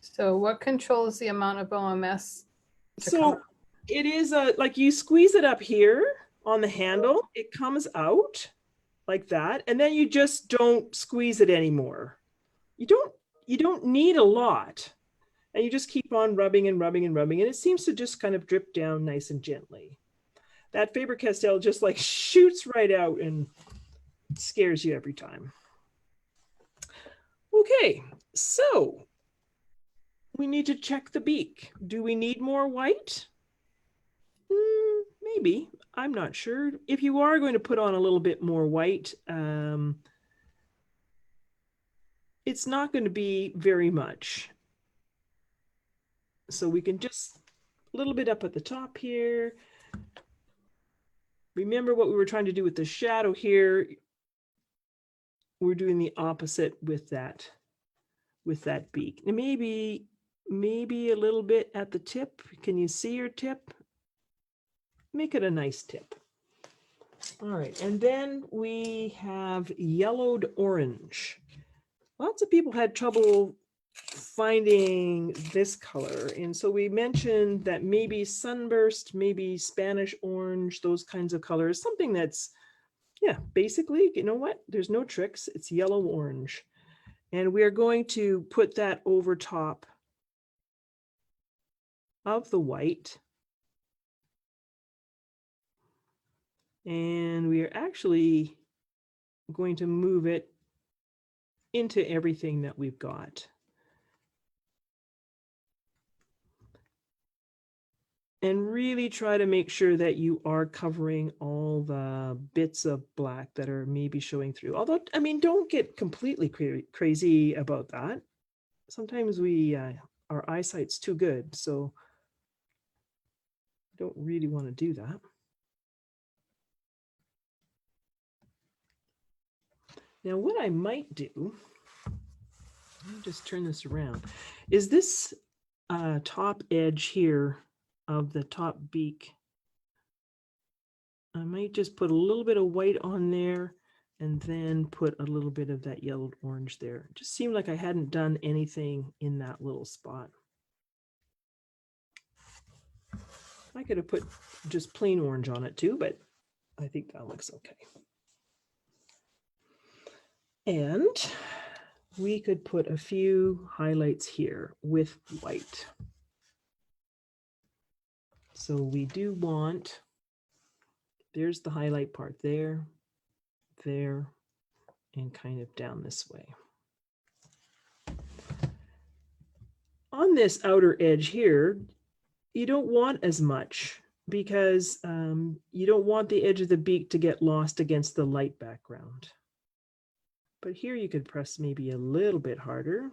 So what controls the amount of OMS? So it is like you squeeze it up here on the handle, it comes out like that, and then you just don't squeeze it anymore. You don't need a lot, and you just keep on rubbing and rubbing and rubbing, and it seems to just kind of drip down nice and gently. That Faber-Castell just like shoots right out and scares you every time. Okay, so we need to check the beak. Do we need more white? Maybe. I'm not sure. If you are going to put on a little bit more white, it's not going to be very much. So we can just a little bit up at the top here. Remember what we were trying to do with the shadow here. We're doing the opposite with that beak. And maybe a little bit at the tip. Can you see your tip? Make it a nice tip. All right, and then we have yellowed orange. Lots of people had trouble finding this color. And so we mentioned that maybe sunburst, maybe Spanish orange, those kinds of colors, something that's, yeah, basically, you know what? There's no tricks. It's yellow orange. And we are going to put that over top of the white. And we are actually going to move it into everything that we've got. And really try to make sure that you are covering all the bits of black that are maybe showing through. Although, I mean, don't get completely crazy about that. Sometimes our eyesight's too good, so don't really want to do that. Now, what I might do, let me just turn this around, is this top edge here of the top beak. I might just put a little bit of white on there and then put a little bit of that yellowed orange there. It just seemed like I hadn't done anything in that little spot. I could have put just plain orange on it too, but I think that looks okay. And we could put a few highlights here with white. So we do want, there's the highlight part there, there, and kind of down this way. On this outer edge here, you don't want as much because you don't want the edge of the beak to get lost against the light background. But here you could press maybe a little bit harder.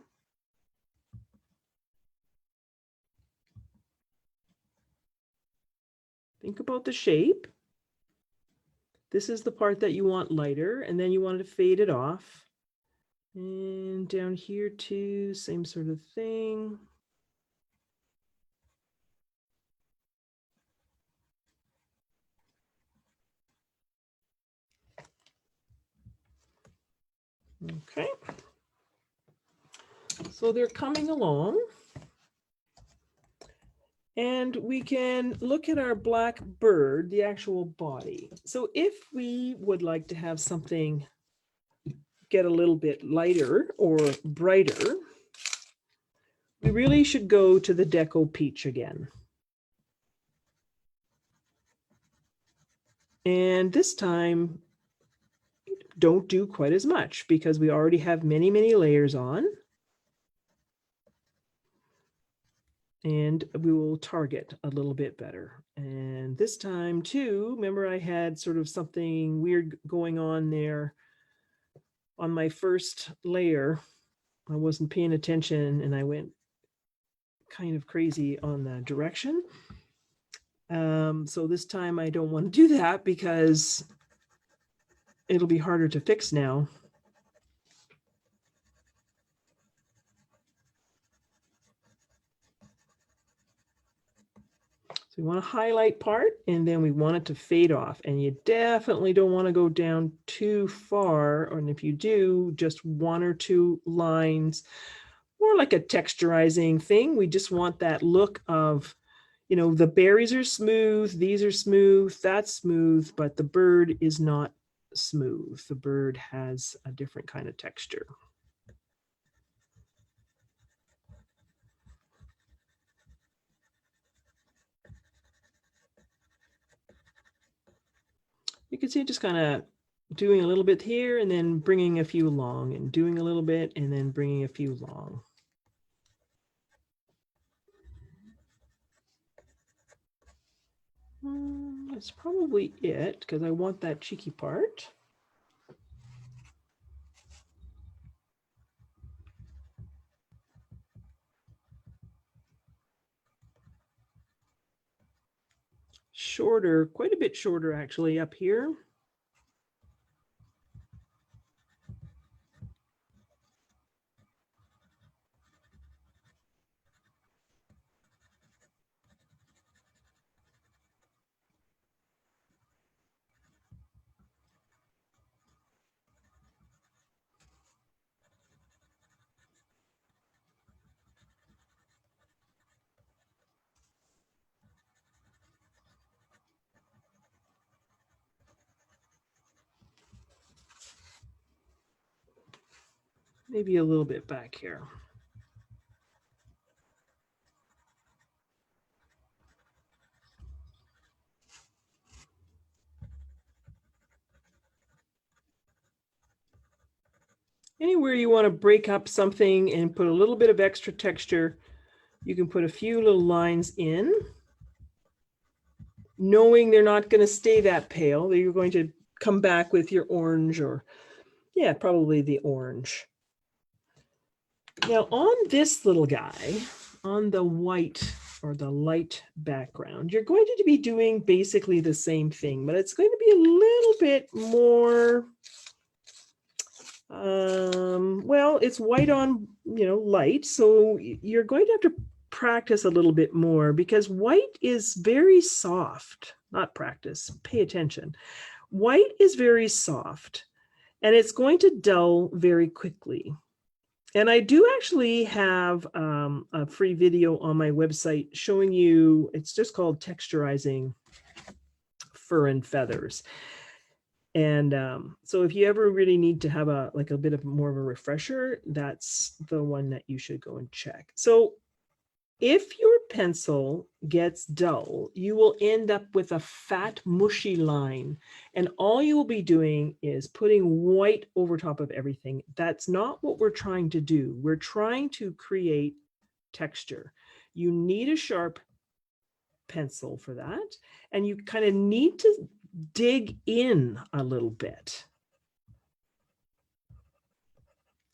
Think about the shape. This is the part that you want lighter, and then you want to fade it off. And down here too, same sort of thing. Okay. So they're coming along. And we can look at our black bird, the actual body. So if we would like to have something get a little bit lighter or brighter, we really should go to the Deco Peach again. And this time, don't do quite as much because we already have many, many layers on. And we will target a little bit better. And this time too, remember I had sort of something weird going on there on my first layer. I wasn't paying attention and I went kind of crazy on the direction. So this time I don't want to do that because it'll be harder to fix now. So we want to highlight part and then we want it to fade off, and you definitely don't want to go down too far. And if you do, just one or two lines, more like a texturizing thing. We just want that look of, you know, the berries are smooth, these are smooth, that's smooth, but the bird is not smooth. The bird has a different kind of texture. You can see just kind of doing a little bit here and then bringing a few along and doing a little bit and then bringing a few along. That's probably it because I want that cheeky part. Shorter, quite a bit shorter actually up here. Maybe a little bit back here. Anywhere you want to break up something and put a little bit of extra texture, you can put a few little lines in, knowing they're not going to stay that pale, that you're going to come back with your orange, or yeah, probably the orange. Now on this little guy, on the white or the light background, you're going to be doing basically the same thing, but it's going to be a little bit more, well, it's white on, light. So you're going to have to practice a little bit more, because white is very soft. Not practice, pay attention. White is very soft and it's going to dull very quickly. And I do actually have a free video on my website showing you, it's just called Texturizing Fur and Feathers. And so if you ever really need to have a bit of more of a refresher, that's the one that you should go and check. So if your pencil gets dull, you will end up with a fat, mushy line. And all you will be doing is putting white over top of everything. That's not what we're trying to do. We're trying to create texture. You need a sharp pencil for that. And you kind of need to dig in a little bit.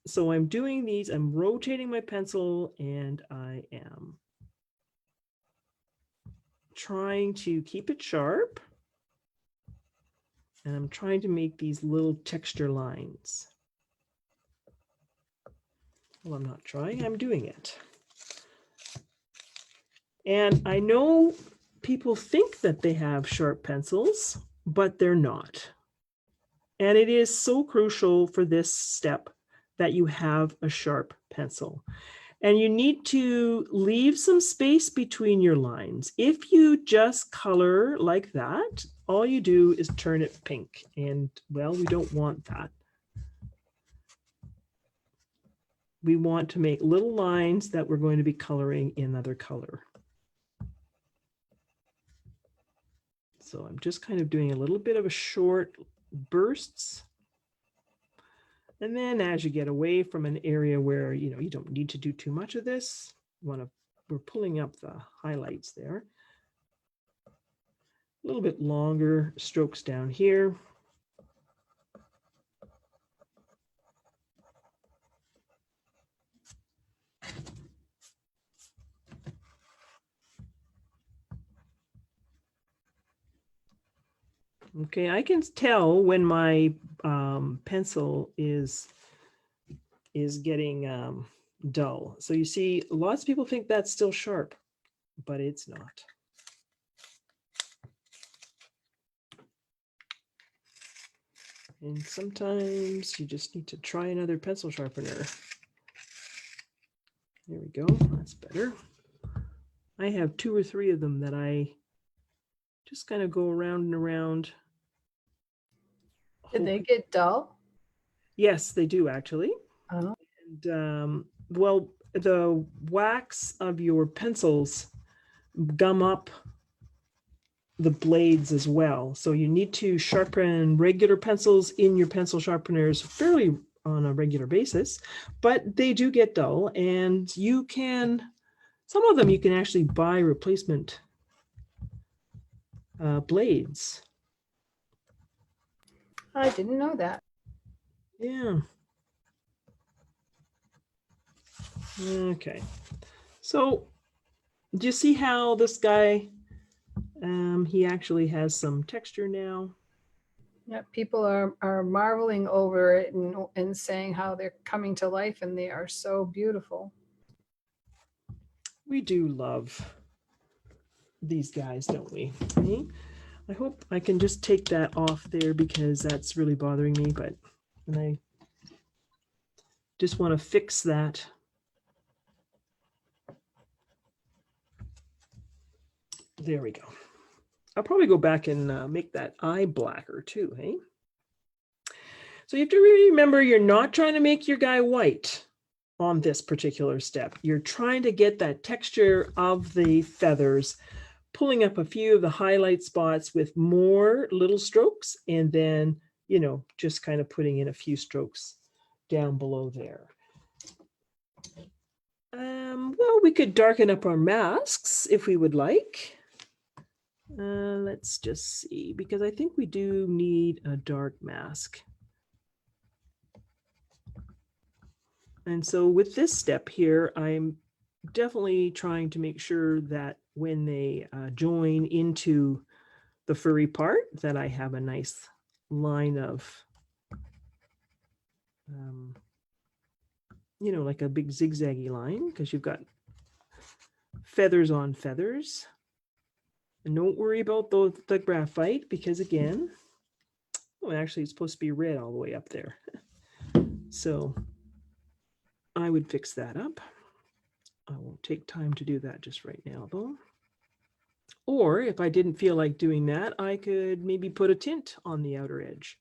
So I'm doing these, I'm rotating my pencil, and I am trying to keep it sharp. And I'm trying to make these little texture lines. Well, I'm not trying, I'm doing it. And I know people think that they have sharp pencils, but they're not. And it is so crucial for this step that you have a sharp pencil. And you need to leave some space between your lines. If you just color like that, all you do is turn it pink. And well, we don't want that. We want to make little lines that we're going to be coloring in another color. So I'm just kind of doing a little bit of a short bursts. And then as you get away from an area where, you don't need to do too much of this, we're pulling up the highlights there. A little bit longer strokes down here. Okay, I can tell when my pencil is getting dull. So you see, lots of people think that's still sharp, but it's not. And sometimes you just need to try another pencil sharpener. There we go, that's better. I have 2 or 3 of them that I just kind of go around and around. Did they get dull? Yes, they do actually. Oh. And well, the wax of your pencils gum up the blades as well. So you need to sharpen regular pencils in your pencil sharpeners fairly on a regular basis, but they do get dull, and you can, some of them you can actually buy replacement blades. I didn't know that. Yeah. Okay. So do you see how this guy, he actually has some texture now? Yeah, people are marveling over it and saying how they're coming to life, and they are so beautiful. We do love these guys, don't we? I hope I can just take that off there because that's really bothering me, but and I just want to fix that. There we go. I'll probably go back and make that eye blacker too, hey? So you have to really remember, you're not trying to make your guy white on this particular step. You're trying to get that texture of the feathers, pulling up a few of the highlight spots with more little strokes, and then, just kind of putting in a few strokes down below there. Well, we could darken up our masks if we would like. Let's just see, because I think we do need a dark mask. And so with this step here, I'm definitely trying to make sure that when they join into the furry part, that I have a nice line of, you know, like a big zigzaggy line, because you've got feathers on feathers. And don't worry about the graphite, because again, oh, actually it's supposed to be red all the way up there. So I would fix that up. I won't take time to do that just right now though. Or if I didn't feel like doing that, I could maybe put a tint on the outer edge.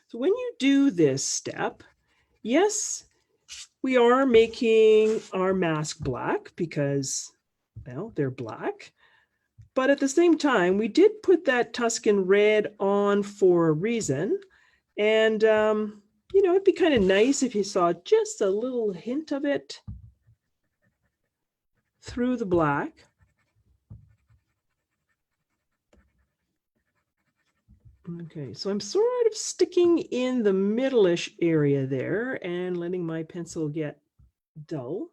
So when you do this step, yes, we are making our mask black because, well, they're black. But at the same time, we did put that Tuscan red on for a reason. And, you know, it'd be kind of nice if you saw just a little hint of it through the black. Okay, so I'm sort of sticking in the middle-ish area there and letting my pencil get dull.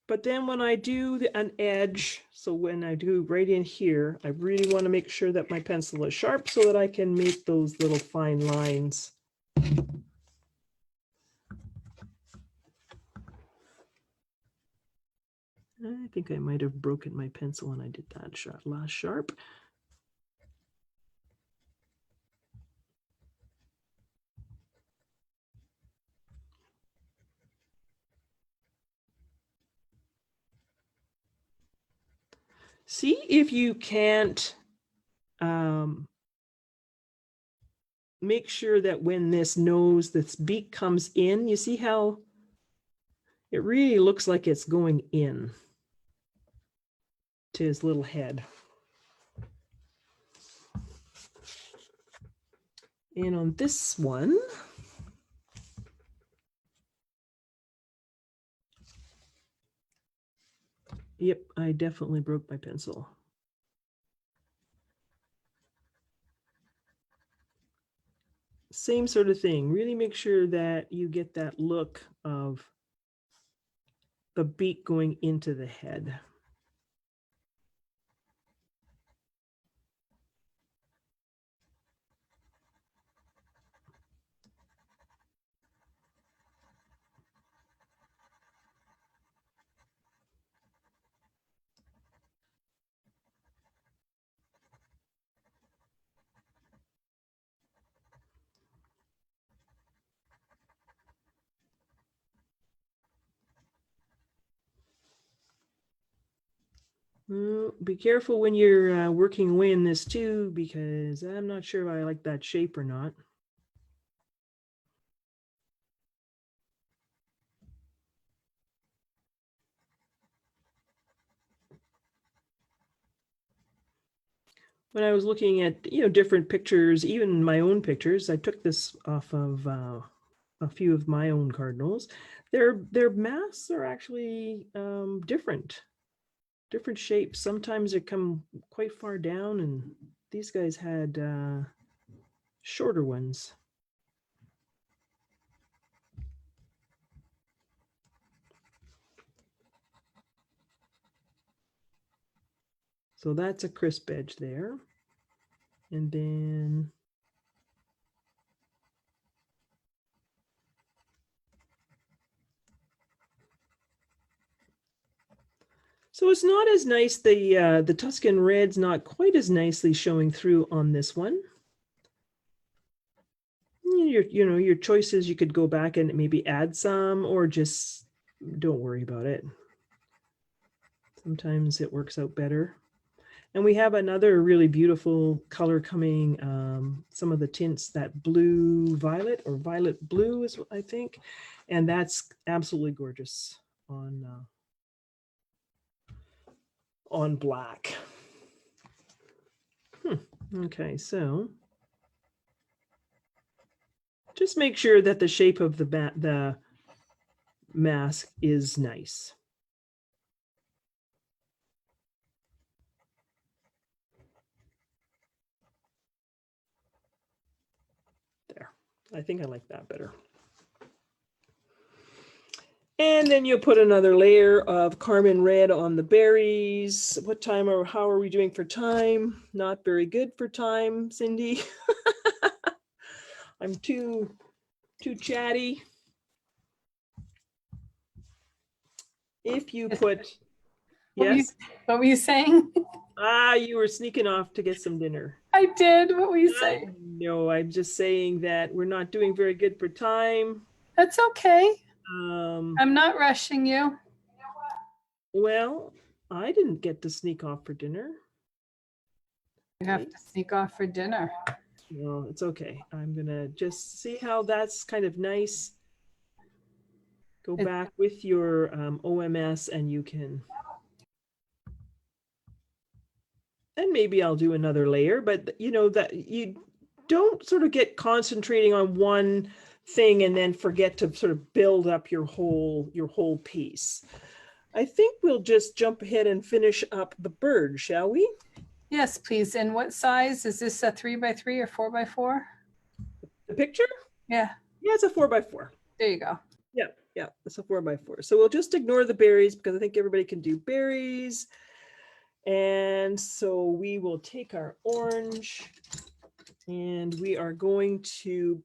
But then when I do an edge, so when I do right in here, I really want to make sure that my pencil is sharp so that I can make those little fine lines. I think I might have broken my pencil when I did that last sharp. See if you can't make sure that when this nose, this beak comes in, you see how it really looks like it's going in to his little head. And on this one, yep, I definitely broke my pencil. Same sort of thing. Really make sure that you get that look of the beak going into the head. Well, be careful when you're working away in this too, because I'm not sure if I like that shape or not. When I was looking at, you know, different pictures, even my own pictures, I took this off of a few of my own cardinals. Their masks are actually different shapes. Sometimes they come quite far down, and these guys had shorter ones. So that's a crisp edge there. And then so it's not as nice. The Tuscan red's not quite as nicely showing through on this one. Your choices, you could go back and maybe add some, or just don't worry about it. Sometimes it works out better. And we have another really beautiful color coming, some of the tints, that blue violet or violet blue is what I think. And that's absolutely gorgeous on black. Okay, so Just make sure that the shape of the mask is nice. There, I think I like that better. And then you'll put another layer of Carmine red on the berries. What time or how are we doing for time? Not very good for time, Cindy. I'm too chatty. If you put, yes? What were you saying? You were sneaking off to get some dinner. I did. What were you saying? No, I'm just saying that we're not doing very good for time. That's okay. I'm not rushing you. Well, I didn't get to sneak off for dinner. You have to sneak off for dinner. Well, it's okay. I'm gonna just see how that's kind of nice. Go back with your OMS and you can, and maybe I'll do another layer, but you know that you don't sort of get concentrating on one thing and then forget to sort of build up your whole piece. I think we'll just jump ahead and finish up the bird, shall we? Yes, please. And what size? Is this a 3x3 or 4x4? The picture? Yeah. Yeah, it's a 4x4. There you go. Yeah, it's a 4x4. So we'll just ignore the berries because I think everybody can do berries. And so we will take our orange and we are going to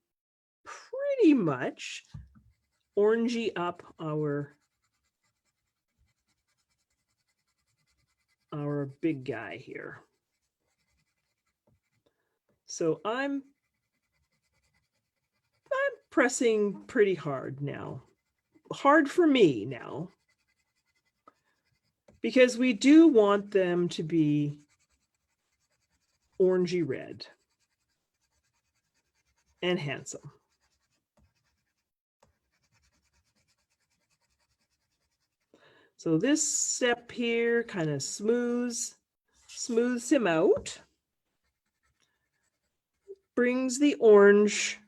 pretty much orangey up our big guy here. So I'm pressing pretty hard now. Hard for me now. Because we do want them to be orangey red and handsome. So this step here kind of smooths him out, brings the orange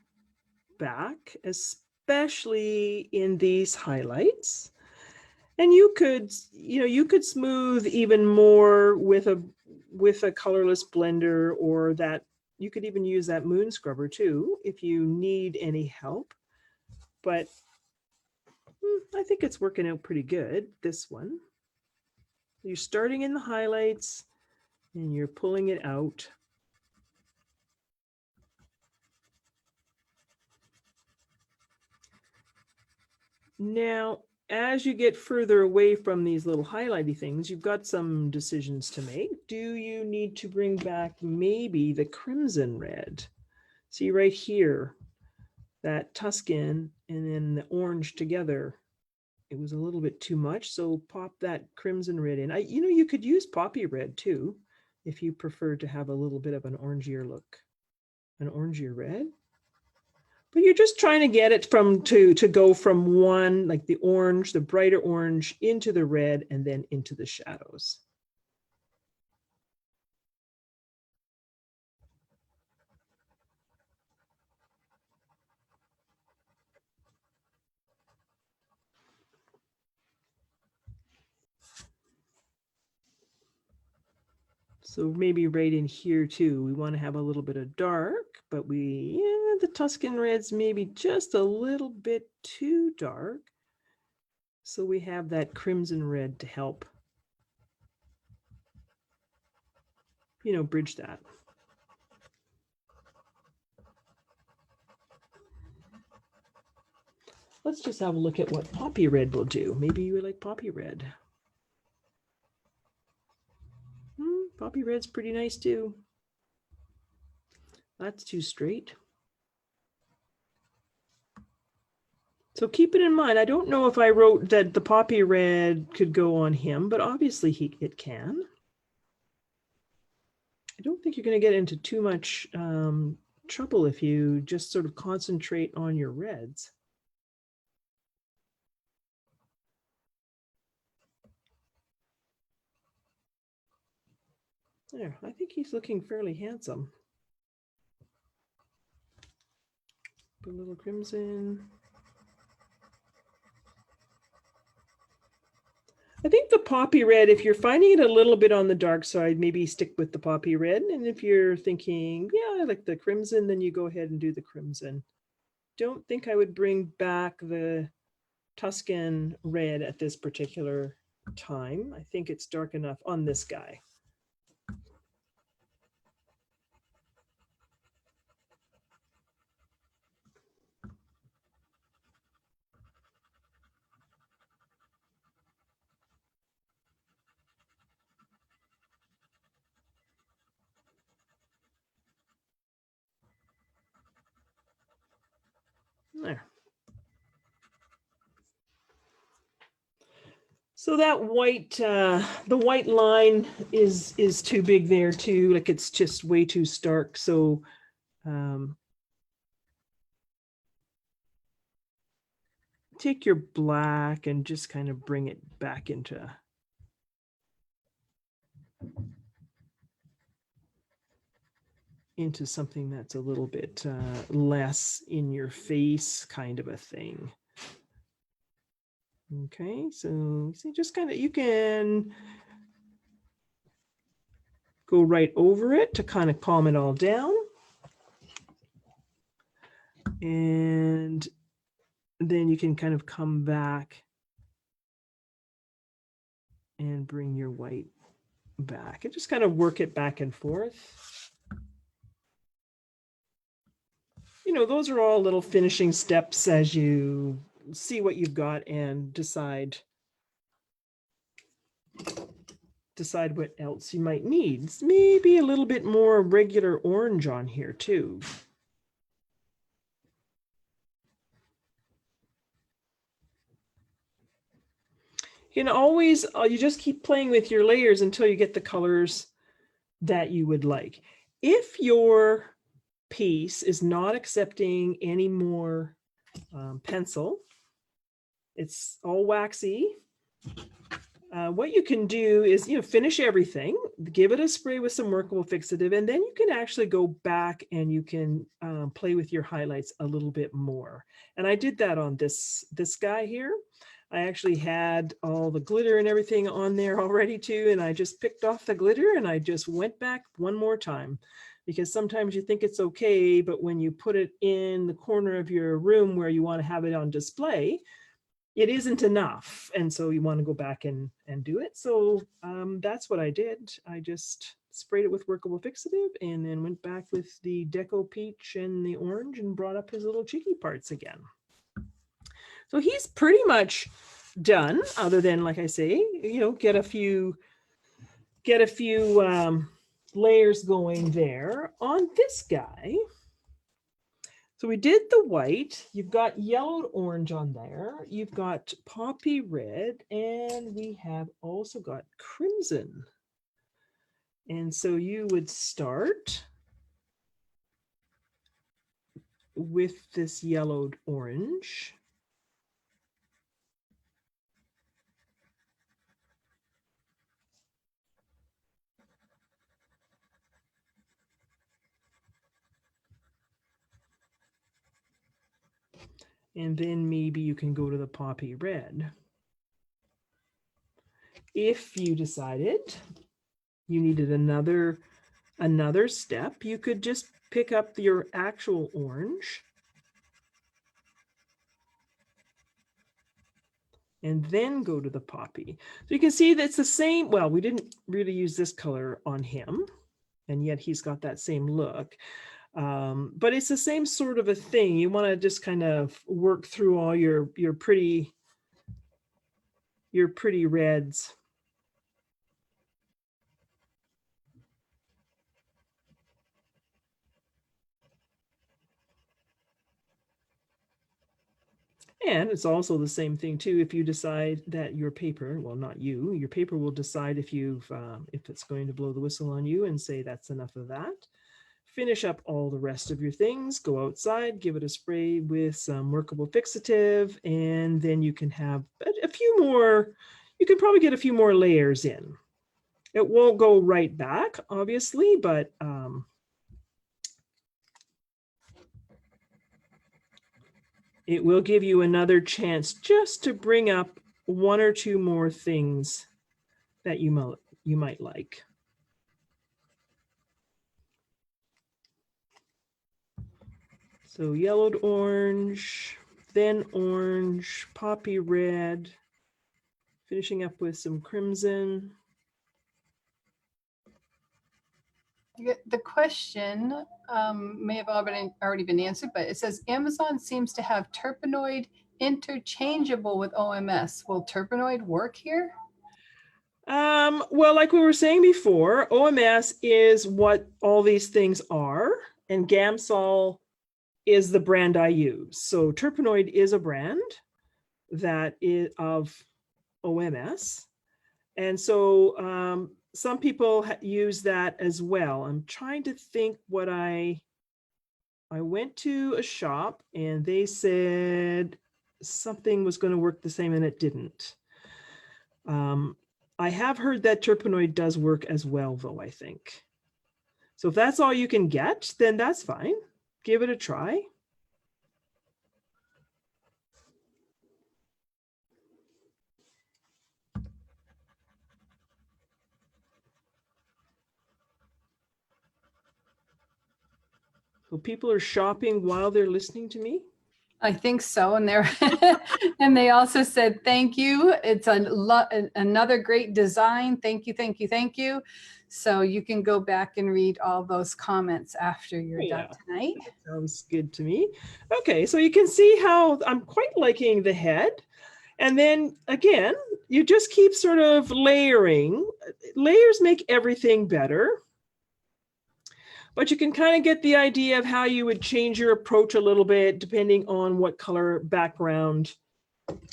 back, especially in these highlights. And you could smooth even more with a colorless blender, or that you could even use that moon scrubber too if you need any help. But I think it's working out pretty good, this one. You're starting in the highlights and you're pulling it out. Now, as you get further away from these little highlighty things, you've got some decisions to make. Do you need to bring back maybe the crimson red? See right here, that Tuscan and then the orange together. It was a little bit too much, so pop that crimson red in. You could use poppy red too, if you prefer to have a little bit of an orangier look, an orangier red. But you're just trying to get it to go from one, like the orange, the brighter orange, into the red and then into the shadows. So maybe right in here too, we want to have a little bit of dark, but the Tuscan red's maybe just a little bit too dark. So we have that crimson red to help, bridge that. Let's just have a look at what poppy red will do. Maybe you would like poppy red. Poppy red's pretty nice too. That's too straight. So keep it in mind. I don't know if I wrote that the poppy red could go on him, but obviously it can. I don't think you're going to get into too much trouble if you just sort of concentrate on your reds. There, I think he's looking fairly handsome. A little crimson. I think the poppy red, if you're finding it a little bit on the dark side, maybe stick with the poppy red. And if you're thinking, yeah, I like the crimson, then you go ahead and do the crimson. Don't think I would bring back the Tuscan red at this particular time. I think it's dark enough on this guy. There. So that white, the white line is too big there too. Like it's just way too stark. So take your black and just kind of bring it back into something that's a little bit less in your face kind of a thing. Okay, so see, just kind of, you can go right over it to kind of calm it all down. And then you can kind of come back and bring your white back and just kind of work it back and forth. You know, those are all little finishing steps as you see what you've got and decide what else you might need. Maybe a little bit more regular orange on here too. You can always, you just keep playing with your layers until you get the colors that you would like. If your piece is not accepting any more pencil, it's all waxy, what you can do is, you know, finish everything, give it a spray with some workable fixative, and then you can actually go back and you can play with your highlights a little bit more. And I did that on this guy here. I actually had all the glitter and everything on there already too, and I just picked off the glitter and I just went back one more time, because sometimes you think it's okay, but when you put it in the corner of your room where you want to have it on display, it isn't enough. And so you want to go back and do it. So that's what I did. I just sprayed it with workable fixative and then went back with the Deco Peach and the orange and brought up his little cheeky parts again. So he's pretty much done, other than, like I say, you know, get a few layers going there on this guy. So we did the white, you've got yellowed orange on there, you've got poppy red, and we have also got crimson. And so you would start with this yellowed orange. And then maybe you can go to the poppy red. If you decided you needed another step, you could just pick up your actual orange and then go to the poppy. So you can see that it's the same. Well, we didn't really use this color on him, and yet he's got that same look. But it's the same sort of a thing. You want to just kind of work through all your pretty reds. And it's also the same thing too, if you decide that your paper, well, not you, your paper will decide if it's going to blow the whistle on you and say that's enough of that. Finish up all the rest of your things, go outside, give it a spray with some workable fixative, and then you can have a few more, you can probably get a few more layers in. It won't go right back, obviously, but it will give you another chance just to bring up one or two more things that you might like. So yellowed orange, then orange, poppy red, finishing up with some crimson. The question may have already been answered, but it says Amazon seems to have terpenoid interchangeable with OMS. Will terpenoid work here? Well, like we were saying before, OMS is what all these things are, and Gamsol is the brand I use. So terpenoid is a brand that is of OMS. And so some people use that as well. I'm trying to think what I went to a shop and they said something was going to work the same and it didn't. I have heard that terpenoid does work as well, though, I think. So if that's all you can get, then that's fine. Give it a try. So people are shopping while they're listening to me? I think so. And they're and they also said, thank you. It's another great design. Thank you, thank you, thank you. So you can go back and read all those comments after you're done tonight. That sounds good to me. Okay, so you can see how I'm quite liking the head. And then again, you just keep sort of layering. Layers make everything better. But you can kind of get the idea of how you would change your approach a little bit depending on what color background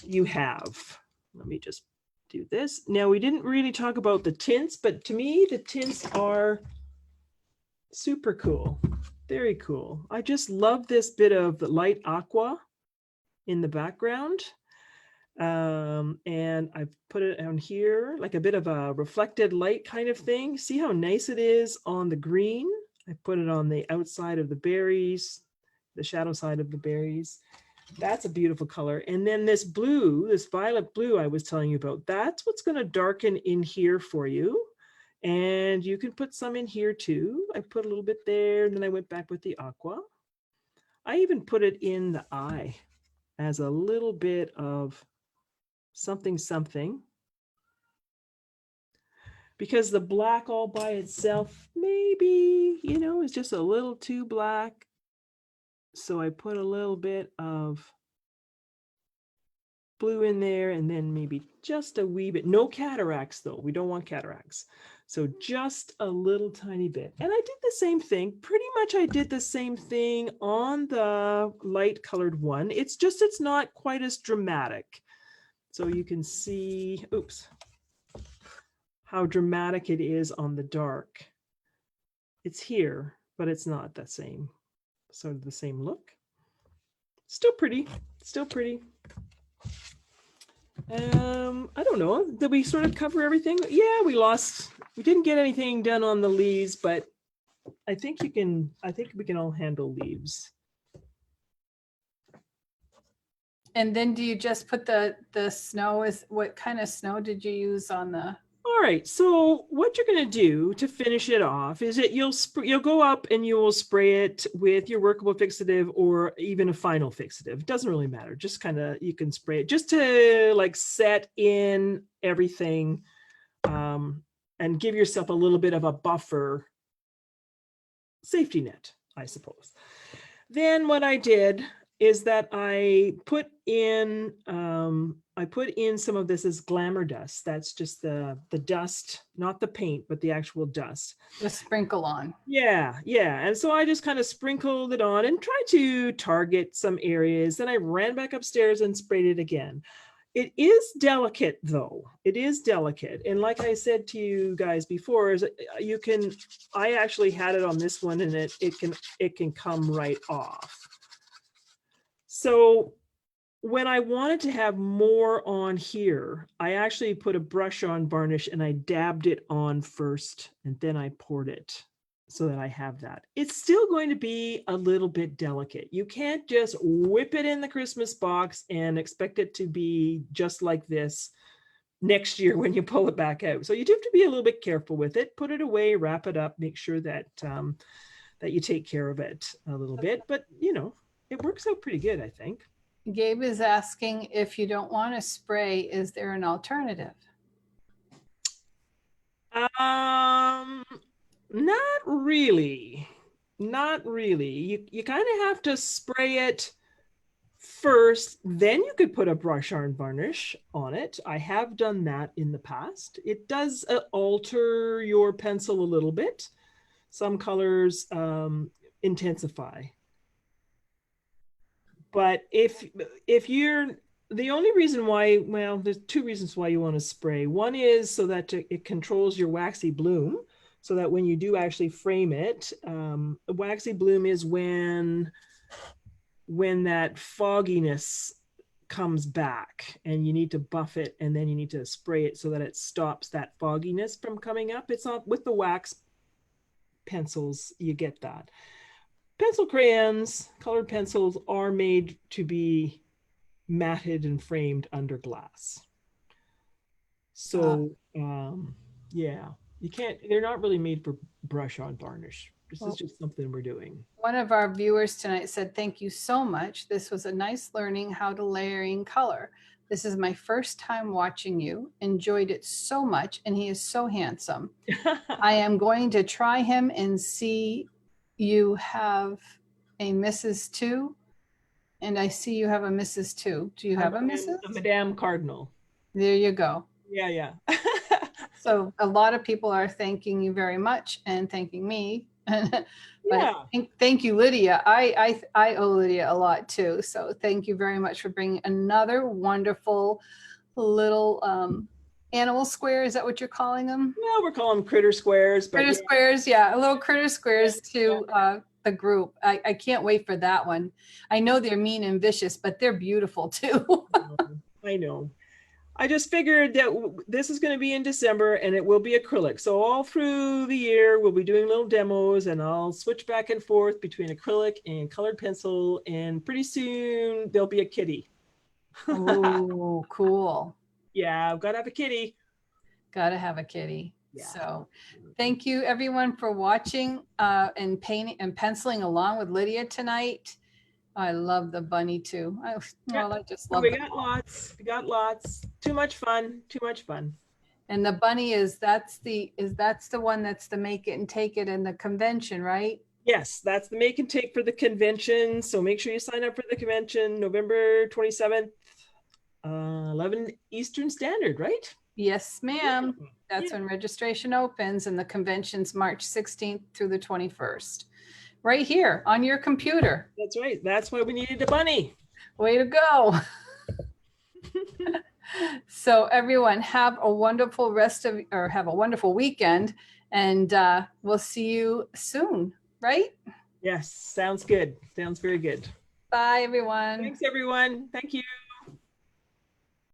you have. Let me just do this. Now, we didn't really talk about the tints, but to me, the tints are super cool. Very cool. I just love this bit of light aqua in the background. And I've put it on here, like a bit of a reflected light kind of thing. See how nice it is on the green? I put it on the outside of the berries, the shadow side of the berries. That's a beautiful color. And then this blue, this violet blue I was telling you about, that's what's going to darken in here for you. And you can put some in here too. I put a little bit there, and then I went back with the aqua. I even put it in the eye as a little bit of something, because the black all by itself, maybe, you know, is just a little too black. So I put a little bit of blue in there, and then maybe just a wee bit. No cataracts though. We don't want cataracts. So just a little tiny bit. And I did the same thing. Pretty much I did the same thing on the light colored one. It's just, it's not quite as dramatic. So you can see, oops, how dramatic it is on the dark. It's here, but it's not the same, sort of the same look. Still pretty, still pretty. I don't know, did we sort of cover everything? Yeah, we didn't get anything done on the leaves, but I think we can all handle leaves. And then do you just put the snow? What kind of snow did you use on the? All right, so what you're going to do to finish it off is that you'll go up and you will spray it with your workable fixative or even a final fixative. It doesn't really matter. Just kind of, you can spray it just to like set in everything and give yourself a little bit of a buffer safety net, I suppose. Then what I did is that I put in some of this as glamour dust. That's just the dust, not the paint, but the actual dust. The sprinkle on. Yeah. And so I just kind of sprinkled it on and tried to target some areas. Then I ran back upstairs and sprayed it again. It is delicate though. It is delicate. And like I said to you guys before, is I actually had it on this one and it can come right off. So when I wanted to have more on here, I actually put a brush on varnish and I dabbed it on first and then I poured it. so that I have that. It's still going to be a little bit delicate. You can't just whip it in the Christmas box and expect it to be just like this next year when you pull it back out. So you do have to be a little bit careful with it. Put it away, wrap it up, make sure that that you take care of it a little bit. But you know, it works out pretty good, I think. Gabe is asking, if you don't want to spray, is there an alternative? Not really. Not really. You kind of have to spray it first, then you could put a brush iron varnish on it. I have done that in the past. It does alter your pencil a little bit. Some colors intensify. But if you're, the only reason why, well, there's two reasons why you want to spray. One is so that it controls your waxy bloom, so that when you do actually frame it, waxy bloom is when that fogginess comes back and you need to buff it, and then you need to spray it so that it stops that fogginess from coming up. It's not with the wax pencils, you get that. Pencil crayons, colored pencils are made to be matted and framed under glass. So yeah, you can't, they're not really made for brush on varnish. This is just something we're doing. One of our viewers tonight said, thank you so much. This was a nice learning how to layering color. This is my first time watching you. Enjoyed it so much, and he is so handsome. I am going to try him and see. You have a Mrs. 2, and I see you have a Mrs. 2. Do you have a Mrs.? A Madame Cardinal. There you go. Yeah. So a lot of people are thanking you very much and thanking me. Yeah. Thank you, Lydia. I owe Lydia a lot too. So thank you very much for bringing another wonderful little animal square. Is that what you're calling them? Well, we're calling them critter squares. But critter squares, yeah, a little critter squares to the group. I can't wait for that one. I know they're mean and vicious, but they're beautiful too. I know. I just figured that this is going to be in December and it will be acrylic. So all through the year, we'll be doing little demos, and I'll switch back and forth between acrylic and colored pencil. And pretty soon there'll be a kitty. Oh, cool. Yeah, I've got to have a kitty. Got to have a kitty. Yeah. So thank you everyone for watching and painting and penciling along with Lydia tonight. I love the bunny too. I just love it. We got lots. Too much fun. And the bunny that's the one that's the make it and take it in the convention, right? Yes, that's the make and take for the convention. So make sure you sign up for the convention, November 27th, 11 Eastern Standard, right? Yes, ma'am. That's when registration opens, and the convention's March 16th through the 21st. Right here on your computer. That's right. That's why we needed a bunny. Way to go. So everyone have a wonderful have a wonderful weekend, and we'll see you soon, right? Yes, sounds good. Sounds very good. Bye, everyone. Thanks, everyone. Thank you.